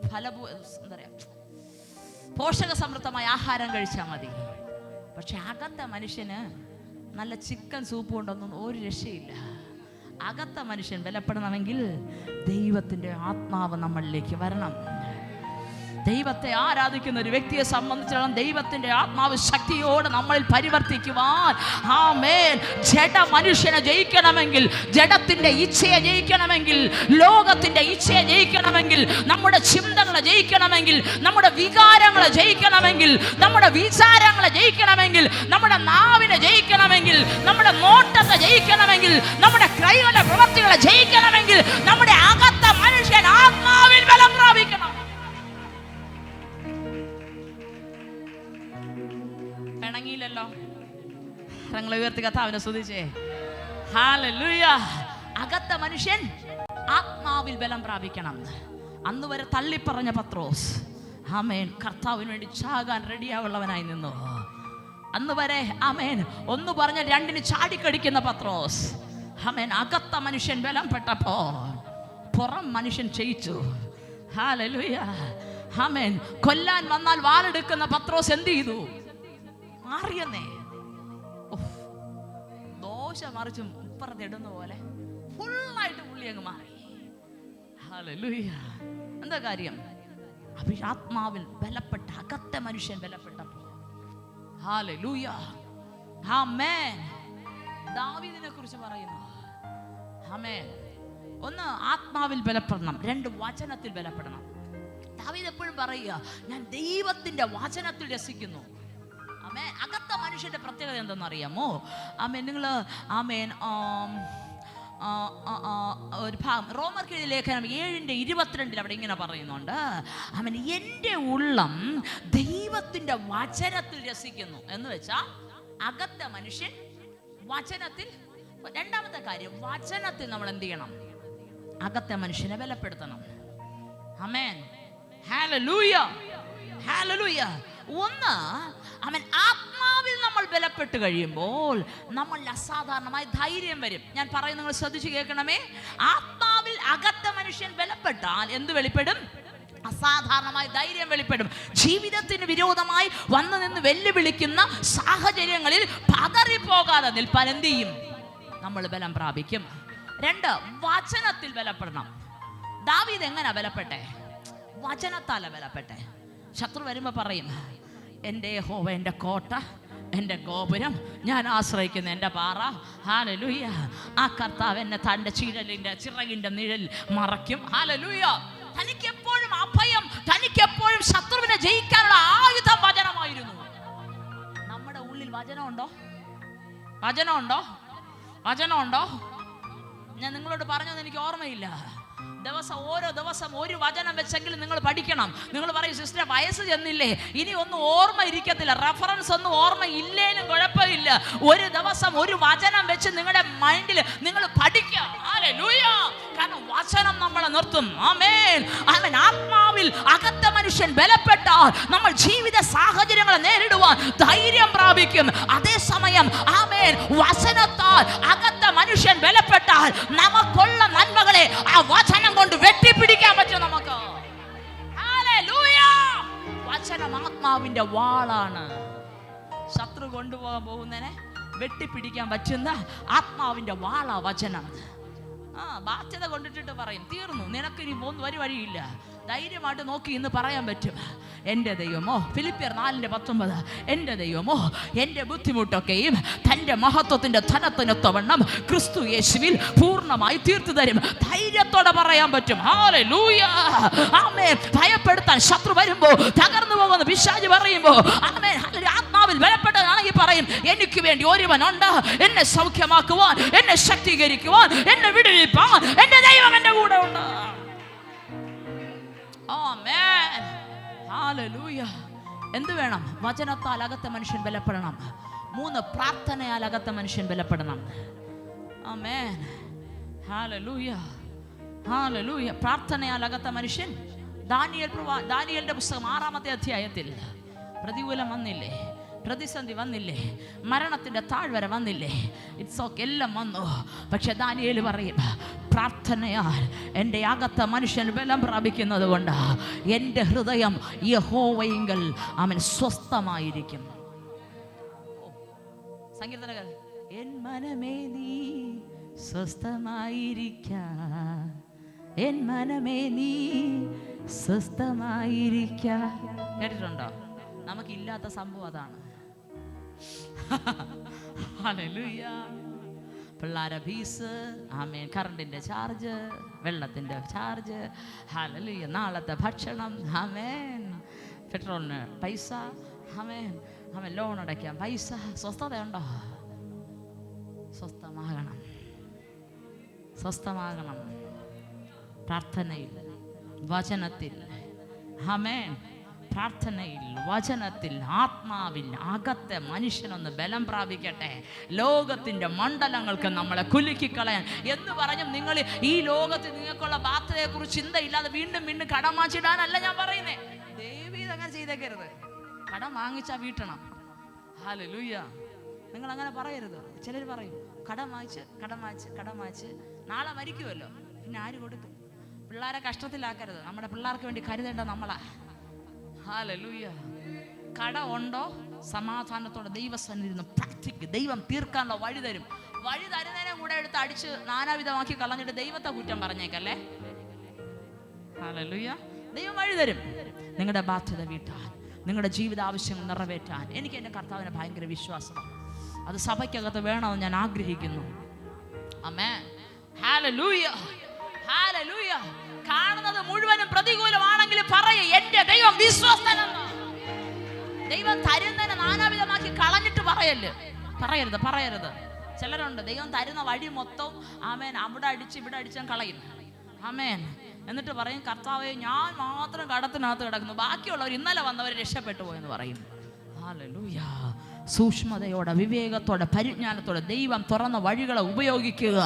എന്താ പറയാ പോഷക സമൃദ്ധമായ ആഹാരം കഴിച്ചാൽ മതി. പക്ഷെ അകത്തെ മനുഷ്യന് നല്ല ചിക്കൻ സൂപ്പ് കൊണ്ടൊന്നും ഒരു രക്ഷയില്ല. അകത്തെ മനുഷ്യൻ ബലപ്പെടണമെങ്കിൽ ദൈവത്തിൻ്റെ ആത്മാവ് നമ്മളിലേക്ക് വരണം. ദൈവത്തെ ആരാധിക്കുന്ന ഒരു വ്യക്തിയെ സംബന്ധിച്ചിടത്തോളം ദൈവത്തിൻ്റെ ആത്മാവ് ശക്തിയോടെ നമ്മളിൽ പരിവർത്തിക്കുവാൻ, ആമേൻ, ജഡ മനുഷ്യനെ ജയിക്കണമെങ്കിൽ, ജഡത്തിൻ്റെ ഇച്ഛയെ ജയിക്കണമെങ്കിൽ, ലോകത്തിൻ്റെ ഇച്ഛയെ ജയിക്കണമെങ്കിൽ, നമ്മുടെ ചിന്തകളെ ജയിക്കണമെങ്കിൽ, നമ്മുടെ വികാരങ്ങളെ ജയിക്കണമെങ്കിൽ, നമ്മുടെ വിചാരങ്ങളെ ജയിക്കണമെങ്കിൽ, നമ്മുടെ നാവിനെ ജയിക്കണമെങ്കിൽ, നമ്മുടെ നോട്ടത്തെ ജയിക്കണമെങ്കിൽ, നമ്മുടെ കൈകളുടെ പ്രവൃത്തികളെ ജയിക്കണമെങ്കിൽ നമ്മുടെ അകത്തെ മനുഷ്യൻ ആത്മാവിൽ ബലം പ്രാപിക്കണം. പിണങ്ങിയില്ലല്ലോ. ഞങ്ങൾ ഉയർത്തി കർത്താവിനെ സ്തുതിച്ചേ. ഹല്ലേലൂയ. അകത്ത മനുഷ്യൻ ആത്മാവിൽ ബലം പ്രാപിക്കണം. അന്ന് വരെ തള്ളിപ്പറഞ്ഞ പത്രോസ് ആമേൻ കർത്താവിന് വേണ്ടി ചാകാൻ റെഡിയാവുള്ളവനായി നിന്നു. അന്ന് വരെ ആമേൻ ഒന്ന് പറഞ്ഞ രണ്ടിന് ചാടിക്കടിക്കുന്ന പത്രോസ് ആമേൻ അകത്ത മനുഷ്യൻ ബലം പെട്ടപ്പോ പുറം മനുഷ്യൻ ക്ഷയിച്ചു. ഹല്ലേലൂയ. ആമേൻ. കൊല്ലാൻ വന്നാൽ വാളെടുക്കുന്ന പത്രോസ് എന്ത് ചെയ്തു? മാറിയെന്നേ. ദോശ മറിച്ചും ഇപ്പുറത്തിടുന്ന പോലെ ഫുള്ളായിട്ട് പുള്ളി അങ്ങ് മാറി. ഹല്ലേലൂയ. എന്താ കാര്യം? ആത്മാവിൽ ബലപ്പെട്ട അകത്തെ മനുഷ്യൻ ബലപ്പെട്ടപ്പോ. ഹല്ലേലൂയ. ആമേൻ. ദാവീദിനെ കുറിച്ച് പറയുന്നു. ആമേൻ. ഒന്ന് ആത്മാവിൽ ബലപ്പെടണം, രണ്ട് വചനത്തിൽ ബലപ്പെടണം. ദാവീദ് എപ്പോഴും പറയുക, ഞാൻ ദൈവത്തിന്റെ വചനത്തിൽ രസിക്കുന്നു. ആമേൻ. അകത്ത മനുഷ്യന്റെ പ്രത്യേകത എന്തെന്ന് അറിയാമോ? ആമേൻ. നിങ്ങൾ ആമേൻ ഒരു ഭാഗം റോമർക്കെഴുതിയ ലേഖനം 7:22 അവിടെ ഇങ്ങനെ പറയുന്നുണ്ട്. ആമേൻ. എൻ്റെ ഉള്ളം ദൈവത്തിന്റെ വചനത്തിൽ രസിക്കുന്നു എന്ന് വെച്ചാൽ അകത്ത മനുഷ്യൻ വചനത്തിൽ. രണ്ടാമത്തെ കാര്യം, വചനത്തിൽ നമ്മൾ എന്ത് ചെയ്യണം? അകത്തെ മനുഷ്യനെ ബലപ്പെടുത്തണം. ആമേൻ. ഹല്ലേലൂയ. ഹല്ലേലൂയ. ഒന്ന്, അവൻ ആത്മാവിൽ നമ്മൾ ബലപ്പെട്ട് കഴിയുമ്പോൾ നമ്മളിൽ അസാധാരണമായ ധൈര്യം വരും. ഞാൻ പറയുന്നത് നിങ്ങൾ ശ്രദ്ധിച്ച് കേൾക്കണമേ. ആത്മാവിൽ അകത്തെ മനുഷ്യൻ ബലപ്പെട്ടാൽ എന്ത് വെളിപ്പെടും? അസാധാരണമായ ധൈര്യം വെളിപ്പെടും. ജീവിതത്തിന് വിരോധമായി വന്നു നിന്ന് വെല്ലുവിളിക്കുന്ന സാഹചര്യങ്ങളിൽ പതറിപ്പോകാതെ നിൽപ്പാൻ എന്ത് ചെയ്യും? നമ്മൾ ബലം പ്രാപിക്കും. രണ്ട്, വചനത്തിൽ ബലപ്പെടണം. ദാവീദ് എങ്ങനെ ബലപ്പെട്ടെ? വചനത്താല ബലപ്പെട്ടെ. ശത്രു വരുമ്പോ പറയും, എൻ്റെ യഹോവ എൻ്റെ കോട്ട, എൻ്റെ ഗോപുരം, ഞാൻ ആശ്രയിക്കുന്ന എൻ്റെ പാറ. ഹല്ലേലൂയ. ആ കർത്താവ് എന്നെ തൻ്റെ ചിറകിൻ്റെ നിഴൽ മറയ്ക്കും. ഹല്ലേലൂയ. തനിക്കെപ്പോഴും അഭയം, തനിക്കെപ്പോഴും ശത്രുവിനെ ജയിക്കാനുള്ള ആയുധം വചനമായിരുന്നു. നമ്മുടെ ഉള്ളിൽ വചനമുണ്ടോ? വചനമുണ്ടോ? വചനമുണ്ടോ? ഞാൻ നിങ്ങളോട് പറഞ്ഞത് എനിക്ക് ഓർമ്മയില്ല. ഓരോ ദിവസം ഒരു വചനം വെച്ചെങ്കിലും നിങ്ങൾ പഠിക്കണം. നിങ്ങൾ പറയും സിസ്റ്റർ വയസ്സ് ചെന്നില്ലേ, ഇനി ഒന്നും ഓർമ്മ ഇരിക്കത്തില്ല, റെഫറൻസ് ഒന്നും ഓർമ്മ ഇല്ലേലും കുഴപ്പമില്ല. ഒരു ദിവസം ഒരു വചനം വെച്ച് നിങ്ങളുടെ മൈൻഡിൽ നിങ്ങൾ പഠിക്കുക. ഹല്ലേലൂയ. കാരണം വചനം നമ്മളെ നിർത്തും. ആമേൻ. ആമേൻ. ആത്മാവിൽ അകത്ത മനുഷ്യൻ ബലപ്പെട്ടാൽ നമ്മൾ ജീവിത സാഹചര്യങ്ങളെ നേരിടുവാൻ ധൈര്യം പ്രാപിക്കും. അതേസമയം ആമേൻ വചനത്താൽ അകത്ത മനുഷ്യൻ ബലപ്പെട്ടാൽ നമുക്കുള്ള നന്മകളെ ആ വചനം കൊണ്ട് വെട്ടിപ്പിടിക്കാൻ പറ്റും നമുക്ക്. ഹല്ലേലൂയ. വചനം ആത്മാവിന്റെ വാളാണ്. ശത്രു കൊണ്ടുപോകാൻ പോകുന്നതിനെ വെട്ടിപ്പിടിക്കാൻ പറ്റുന്ന ആത്മാവിന്റെ വാളാ വചനം. ബാധ്യത കൊണ്ടിട്ടിട്ട് പറയും തീർന്നു, നിനക്കിനി ഒരു വഴിയില്ല. ധൈര്യമായിട്ട് നോക്കി ഇന്ന് പറയാൻ പറ്റും, എൻ്റെ ദൈവമോ, ഫിലിപ്പിയർ 4:19, എൻ്റെ ദൈവമോ എൻ്റെ ബുദ്ധിമുട്ടൊക്കെയും തൻ്റെ മഹത്വത്തിൻ്റെ ധനത്തിനൊത്തവണ്ണം ക്രിസ്തു യേശുവിൽ പൂർണ്ണമായി തീർത്തു തരും. ധൈര്യത്തോടെ പറയാൻ പറ്റും. ഹല്ലേലൂയ. ആമേൻ. ഭയപ്പെടുത്താൻ ശത്രു വരുമ്പോൾ, തകർന്നു പോകുന്ന പിശാച് പറയുമ്പോൾ, ആമേൻ ആത്മാവിൽ ബലപ്പെട്ടതാണെങ്കിൽ പറയും, എനിക്ക് വേണ്ടി ഒരുവനുണ്ട് എന്നെ സൗഖ്യമാക്കുവാൻ, എന്നെ ശക്തീകരിക്കുവാൻ, എന്നെ വിടുവിപ്പാൻ എൻ്റെ ദൈവം എൻ്റെ കൂടെ ഉണ്ട്. ആമേൻ. ഹല്ലേലൂയ. എന്ത് വേണം? വചനത്താൽ അകത്തെ മനുഷ്യൻ ബലപ്പെടണം. 3 പ്രാർത്ഥനയാൽ അകത്തെ മനുഷ്യൻ ബലപ്പെടണം. ആമേൻ. ഹല്ലേലൂയ. ഹല്ലേലൂയ. പ്രാർത്ഥനയാൽ അകത്തെ മനുഷ്യൻ. ദാനിയേലിന്റെ പുസ്തകം 6-ാമത്തെ അധ്യായത്തിൽ പ്രതികൂലം വന്നില്ലേ, പ്രതിസന്ധി വന്നില്ലേ, മരണത്തിന്റെ താഴ്വര വന്നില്ലേ, ഇറ്റ്സ് ഓക്കെ, എല്ലാം വന്നു. പക്ഷെ ദാനിയേൽ പറയും, പ്രാർത്ഥനയാൽ എൻ്റെ അകത്ത മനുഷ്യൻ ബലം പ്രാപിക്കുന്നത് കൊണ്ട് എൻ്റെ ഹൃദയം യഹോവയിങ്കൽ അവൻ സ്വസ്ഥമായിരിക്കും. സങ്കീർത്തനങ്ങൾ, എൻ മനമേ നീ സ്വസ്ഥമായിരിക്ക, എൻ മനമേ നീ സ്വസ്ഥമായിരിക്ക. കേട്ടിട്ടുണ്ടോ? നമുക്കില്ലാത്ത സംഭവം അതാണ്. ഹല്ലേലൂയ. പിള്ളേരെ ഫീസ്, ആമേൻ, കറണ്ടിൻ്റെ ചാർജ്, വെള്ളത്തിൻ്റെ ചാർജ്, ഹല്ലേലൂയ, നാളത്തെ ഭക്ഷണം, ആമേൻ, പെട്രോളിന് പൈസ, ആമേൻ, ആമേൻ, ലോൺ അടയ്ക്കാൻ പൈസ. സ്വസ്ഥതയുണ്ടോ? സ്വസ്ഥമാകണം, സ്വസ്ഥമാകണം. പ്രാർത്ഥനയിൽ, വചനത്തിൽ, ആമേൻ, പ്രാർത്ഥനയിൽ, വചനത്തിൽ, ആത്മാവിൽ അകത്തെ മനുഷ്യനൊന്ന് ബലം പ്രാപിക്കട്ടെ. ലോകത്തിൻ്റെ മണ്ഡലങ്ങൾക്ക് നമ്മളെ കുലുക്കിക്കളയാൻ എന്ന് പറഞ്ഞും നിങ്ങൾ ഈ ലോകത്തിൽ നിങ്ങൾക്കുള്ള ബാധ്യതയെക്കുറിച്ച് ചിന്തയില്ലാതെ വീണ്ടും വീണ്ടും കടം വാങ്ങിച്ചിടാനല്ല ഞാൻ പറയുന്നേ. ദയവ് ഇതങ്ങനെ ചെയ്തേക്കരുത്. കടം വാങ്ങിച്ചാൽ വീട്ടണം. ഹല്ലേലൂയ. നിങ്ങൾ അങ്ങനെ പറയരുത്. ചിലർ പറയും കടം വാങ്ങിച്ച് നാളെ മരിക്കുമല്ലോ, പിന്നെ ആര് കൊടുക്കും? പിള്ളേരെ കഷ്ടത്തിലാക്കരുത്. നമ്മുടെ പിള്ളേർക്ക് വേണ്ടി കരുതേണ്ട നമ്മളാ. ഹല്ലേലൂയ. കട ഉണ്ടോ? സമാധാനത്തോടെ ദൈവസന്നിധിയിൽ പ്രാർത്ഥിക്ക്. ദൈവം തീർക്കാനുള്ള വഴി തരും. വഴി തരുന്നതിനെ കൂടെ എടുത്ത് അടിച്ച് നാനാവിധമാക്കി കളഞ്ഞിട്ട് ദൈവത്തെ കുറ്റം പറഞ്ഞേക്കല്ലേ. ഹല്ലേലൂയ. ദൈവം വഴി തരും. നിങ്ങളുടെ ബാധ്യത വീട്ടാൻ, നിങ്ങളുടെ ജീവിത ആവശ്യങ്ങൾ നിറവേറ്റാൻ എനിക്ക് എൻ്റെ കർത്താവിനെ ഭയങ്കര വിശ്വാസമാണ്. അത് സഭയ്ക്കകത്ത് വേണമെന്ന് ഞാൻ ആഗ്രഹിക്കുന്നു. ആമേൻ. ഹല്ലേലൂയ. ഹല്ലേലൂയ. കാണുന്നത് മുഴുവനും പ്രതികൂലമാണെങ്കിലും പറയേ, എൻ്റെ ദൈവം വിശ്വസ്തനെന്ന്. ദൈവം തരുന്നതിനെ നാനാവിധമാക്കി കളഞ്ഞിട്ട് പറയരുത്. ചിലരുണ്ട് ദൈവം തരുന്ന വഴി മൊത്തം ആമേൻ അവിടെ അടിച്ച് ഇവിടെ അടിച്ചാൽ കളയും. ആമേൻ. എന്നിട്ട് പറയും, കർത്താവേ ഞാൻ മാത്രം കടത്തിനകത്ത് കിടക്കുന്നു, ബാക്കിയുള്ളവർ ഇന്നലെ വന്നവർ രക്ഷപ്പെട്ടു പോയെന്ന് പറയും. ഹല്ലേലൂയ. സൂക്ഷ്മതയോടെ, വിവേകത്തോടെ, പരിജ്ഞാനത്തോടെ ദൈവം തുറന്ന വഴികളെ ഉപയോഗിക്കുക.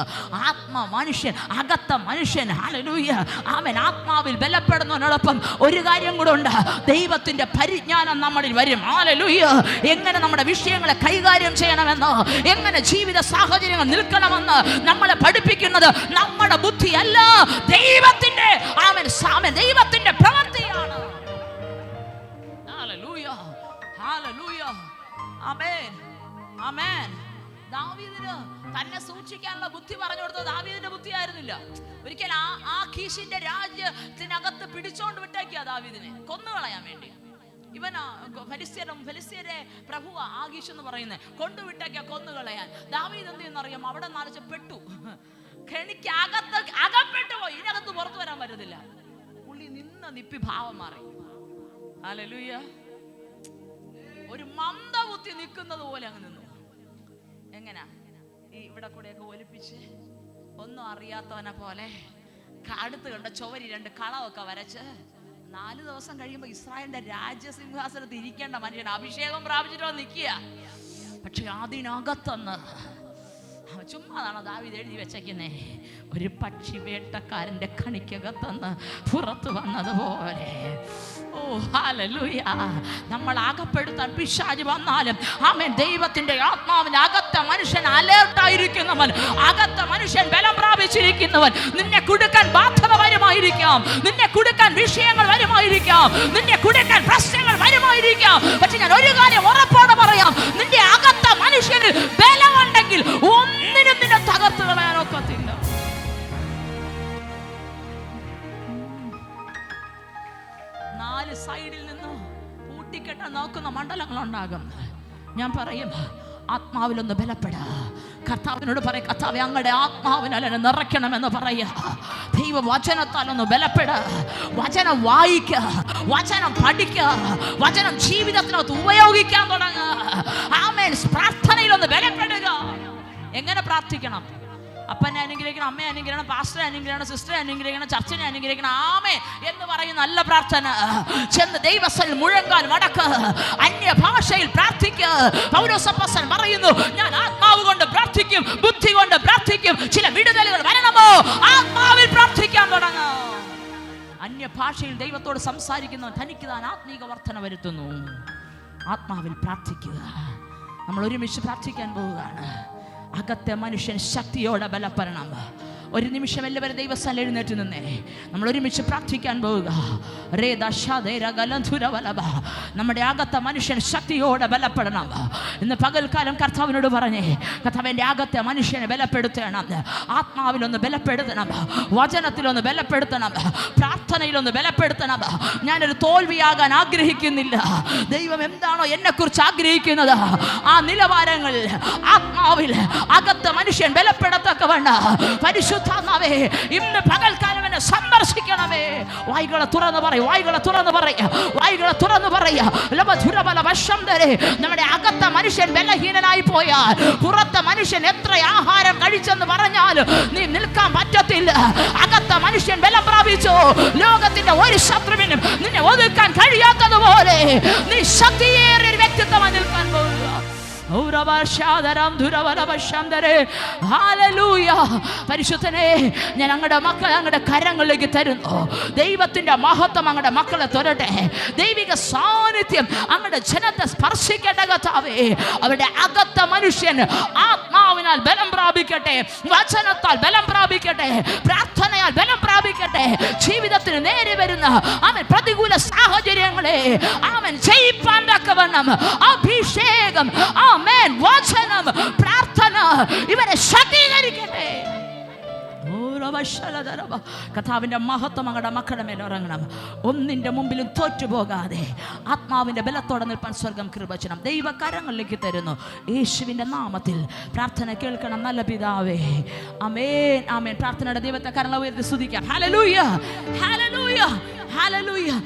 മനുഷ്യൻ, അകത്ത മനുഷ്യൻ, ഹല്ലേലൂയ, ആമേൻ, ആത്മാവിൽ ബലപ്പെടുന്നതിനോടൊപ്പം ഒരു കാര്യം കൂടെ ഉണ്ട്, ദൈവത്തിന്റെ പരിജ്ഞാനം നമ്മളിൽ വരും. ഹല്ലേലൂയ. എങ്ങനെ നമ്മുടെ വിഷയങ്ങളെ കൈകാര്യം ചെയ്യണമെന്ന്, എങ്ങനെ ജീവിത സാഹചര്യങ്ങൾ നിൽക്കണമെന്ന് നമ്മളെ പഠിപ്പിക്കുന്നത് നമ്മുടെ ബുദ്ധിയല്ല, ദൈവത്തിന്റെ ദൈവത്തിന്റെ പ്രവൃത്തിയാണ്. ഹല്ലേലൂയ. ഹല്ലേലൂയ. ആമേൻ. ആമേൻ. ദാവീദിന് തന്നെ സൂക്ഷിക്കാനുള്ള ബുദ്ധി പറഞ്ഞു കൊടുത്തത് ദാവീദിന്റെ ബുദ്ധിയായിരുന്നില്ല. ഒരിക്കൽ ആ കീശിന്റെ രാജ്യത്തിനകത്ത് പിടിച്ചോണ്ട് വിട്ടേക്കുക ദാവീദിനെ കൊന്നുകളയാൻ വേണ്ടി. ഫെലിസ്ത്യരെ പ്രഭു ആഗീഷ് എന്ന് പറയുന്നത് കൊണ്ടുവിട്ടേക്ക കൊന്നുകളയാൻ. ദാവീദ് എന്ത് ചെയ്യുന്നറിയാം? അവിടെ നിറച്ച് പെട്ടു, കെണിക്ക് അകപ്പെട്ടു പോയി. ഇതിനകത്ത് പുറത്തു വരാൻ പറ്റത്തില്ല. പുള്ളി നിപ്പി ഭാവം മാറി. ഹല്ലേലൂയ. ഒരു മന്ദബുദ്ധി നിൽക്കുന്നത് പോലെ അങ്ങ് നിന്നു. എങ്ങനാ? ഈ ഇവിടെ കൂടെയൊക്കെ ഒലിപ്പിച്ച് ഒന്നും അറിയാത്തവനെ പോലെ അടുത്ത് കണ്ട ചുവരി 2 കളമൊക്കെ വരച്ച് 4 ദിവസം കഴിയുമ്പോൾ ഇസ്രായേലിന്റെ രാജ്യസിംഹാസനത്തിൽ ഇരിക്കേണ്ട മനുഷ്യൻ അഭിഷേകം പ്രാപിച്ചിട്ടോ നിൽക്കുക. പക്ഷെ അതിനകത്തുനിന്ന് ചുമ്മാതാണ് ദാവീദ് എഴുതി വെച്ചേക്കുന്നേ, ഒരു പക്ഷി വേട്ടക്കാരന്റെ കണിക്കകത്തുനിന്ന് പുറത്തു വന്നതുപോലെ. ഓ ഹല്ലേലൂയ. നമ്മൾ അകപ്പെടുത്താൻ പിശാച് വന്നാലും ആമേൻ, ദൈവത്തിന്റെ ആത്മാവിന് അകത്ത മനുഷ്യൻ അലേർട്ടായിരിക്കുന്നവൻ, അകത്ത മനുഷ്യൻ ബലം പ്രാപിച്ചിരിക്കുന്നവൻ. നിന്നെ കുടുക്കാൻ ബാധ്യത വരുമായിരിക്കാം, നിന്നെ കുടുക്കാൻ വിഷയങ്ങൾ വരുമായിരിക്കാം, നിന്നെ കുടുക്കാൻ പ്രശ്നങ്ങൾ വരുമായിരിക്കാം. പക്ഷെ ഞാൻ ഒരു കാര്യം ഉറപ്പോടെ പറയാം, നിന്റെ അകത്ത മനുഷ്യന് ബലമുണ്ടെങ്കിൽ ഒന്നിനും നിന്നെ തകർത്ത് കളയാനൊക്കത്തില്ല. സൈഡിൽ നിന്ന് പൂട്ടിക്കെട്ടാൻ നോക്കുന്ന മണ്ഡലങ്ങളുണ്ടാകും. ഞാൻ പറയും, ആത്മാവിലൊന്ന് ബലപ്പെടുക. കർത്താവിനോട് പറയും, കർത്താവേ അങ്ങയുടെ ആത്മാവിനാൽ എന്നെ നിറയ്ക്കണമെന്ന് പറയുക. ദൈവവചനത്താൽ ഒന്ന് ബലപ്പെടുക. വചനം വായിക്കുക, വചനം പഠിക്കുക, വചനം ജീവിതത്തിനകത്ത് ഉപയോഗിക്കാൻ തുടങ്ങുക. ആമേൻ. പ്രാർത്ഥനയിലൊന്ന് ബലപ്പെടുക. എങ്ങനെ പ്രാർത്ഥിക്കണം? അപ്പനെ അനുഗ്രഹിക്കണം, അമ്മയെ അനുഗ്രഹിക്കണം, പാസ്റ്ററെ അനുഗ്രഹിക്കണം, സിസ്റ്ററെ അനുഗ്രഹിക്കണം, ചർച്ചിനെ അനുഗ്രഹിക്കണം. ആമേ എന്ന് പറയുന്ന നല്ല പ്രാർത്ഥന. ചെന്ന് ദൈവസന്നിധിയിൽ മുഴങ്കാൽ മടക്ക്, അന്യ ഭാഷയിൽ പ്രാർത്ഥിക്കുക. പൗലോസ് അപ്പോസ്തലൻ പറയുന്നു, ഞാൻ ആത്മാവ് കൊണ്ട് പ്രാർത്ഥിക്കും, ബുദ്ധി കൊണ്ട് പ്രാർത്ഥിക്കും. ചില വിടുതലുകൾ വരണമോ, ആത്മാവിൽ പ്രാർത്ഥിക്കാൻ തുടങ്ങുക. അന്യ ഭാഷയിൽ ദൈവത്തോട് സംസാരിക്കുന്നവൻ തനിക്ക് താൻ ആത്മീക വർധന വരുത്തുന്നു. ആത്മാവിൽ പ്രാർത്ഥിക്കുക. നമ്മൾ ഒരുമിച്ച് പ്രാർത്ഥിക്കാൻ പോവുകയാണ്. അകത്തെ മനുഷ്യൻ ശക്തിയോടെ ബലപ്പെടണം. ഒരു നിമിഷം എല്ലാവരും ദൈവസ്ഥലം എഴുന്നേറ്റ് നിന്നേ. നമ്മൾ ഒരുമിച്ച് പ്രാർത്ഥിക്കാൻ പോവുക. നമ്മുടെ അകത്തെ മനുഷ്യൻ ശക്തിയോടെ ബലപ്പെടണം. ഇന്ന് പകൽക്കാലം കർത്താവിനോട് പറഞ്ഞേ, കർത്താവിൻ്റെ അകത്തെ മനുഷ്യനെ ബലപ്പെടുത്തണം. ആത്മാവിലൊന്ന് ബലപ്പെടുത്തണം, വചനത്തിലൊന്ന് ബലപ്പെടുത്തണം, പ്രാർത്ഥനയിലൊന്ന് ബലപ്പെടുത്തണം. ഞാനൊരു തോൽവിയാകാൻ ആഗ്രഹിക്കുന്നില്ല. ദൈവം എന്താണോ എന്നെക്കുറിച്ച് ആഗ്രഹിക്കുന്നത് ആ നിലവാരങ്ങൾ ആത്മാവിൽ അകത്തെ മനുഷ്യൻ ബലപ്പെടത്തക്കവണ്ണം പരിശുദ്ധാത്മാവേ ഇന്ന് പകൽക്കാലം എന്നെ സന്ദർശിക്കണമേ. വായ്കളെ തുറന്ന് പറയും, വായ്കളെ തുറന്ന് പറയുക, വായ്കളെ തുറന്ന് പറയുക. നമ്മുടെ അകത്തെ മനുഷ്യൻ ബലഹീനനായി പോയാൽ പുറത്തെ മനുഷ്യൻ എത്ര ആഹാരം കഴിച്ചെന്ന് പറഞ്ഞാലും നീ നിൽക്കാൻ പറ്റത്തില്ല. അകത്തെ മനുഷ്യൻ ബലം പ്രാപിച്ചു. ലോകത്തിന്റെ ഒരു ശത്രുവിനും നിന്നെ ഒതുക്കാൻ കഴിയാത്തതുപോലെ നീ ശക്തിയേറിയ ഒരു വ്യക്തിത്വമായി നിൽക്കാൻ പോകുക. പരിശുദ്ധനെ, ഞാൻ അങ്ങയുടെ മക്കളെ അങ്ങയുടെ കരങ്ങളിലേക്ക് തരുന്നു. ദൈവത്തിന്റെ മഹത്വം അങ്ങയുടെ മക്കളെ തൊരട്ടെ. ദൈവിക സാന്നിധ്യം അങ്ങയുടെ ജനത്തെ സ്പർശിക്കട്ടെ കർത്താവേ. അവരുടെ അകത്ത മനുഷ്യൻ ആത്മാവിനാൽ ബലം പ്രാപിക്കട്ടെ, വചനത്താൽ ബലം പ്രാപിക്കട്ടെ, പ്രാർത്ഥനയാൽ ബലം പ്രാപിക്കട്ടെ. ജീവിതത്തിന് നേരെ വരുന്ന അവൻ പ്രതികൂല സാഹചര്യങ്ങളെ അവൻ ജയിപ്പാൻ തക്കവണ്ണം അഭിഷേകം, ആമേൻ, വചനം, പ്രാർത്ഥന ഇവരെ ശക്തീകരിക്കട്ടെ. കർത്താവിന്റെ മഹത്വം അങ്ങയുടെ മക്കളുടെ മേൽ ഇറങ്ങണം. ഒന്നിന്റെ മുമ്പിലും തോറ്റുപോകാതെ ആത്മാവിന്റെ ബലത്തോടെ നിൽപ്പാൻ സ്വർഗം കൃപ ചെയ്യണം. ദൈവകരങ്ങളിലേക്ക് തരുന്നു യേശുവിന്റെ നാമത്തിൽ പ്രാർത്ഥന കേൾക്കണം നല്ല പിതാവേ. ആമേൻ, ആമേൻ. പ്രാർത്ഥനയുടെ ദൈവത്തെ കരങ്ങൾ ഉയർത്തി സ്തുതിക്കാം. Hallelujah, hallelujah, hallelujah.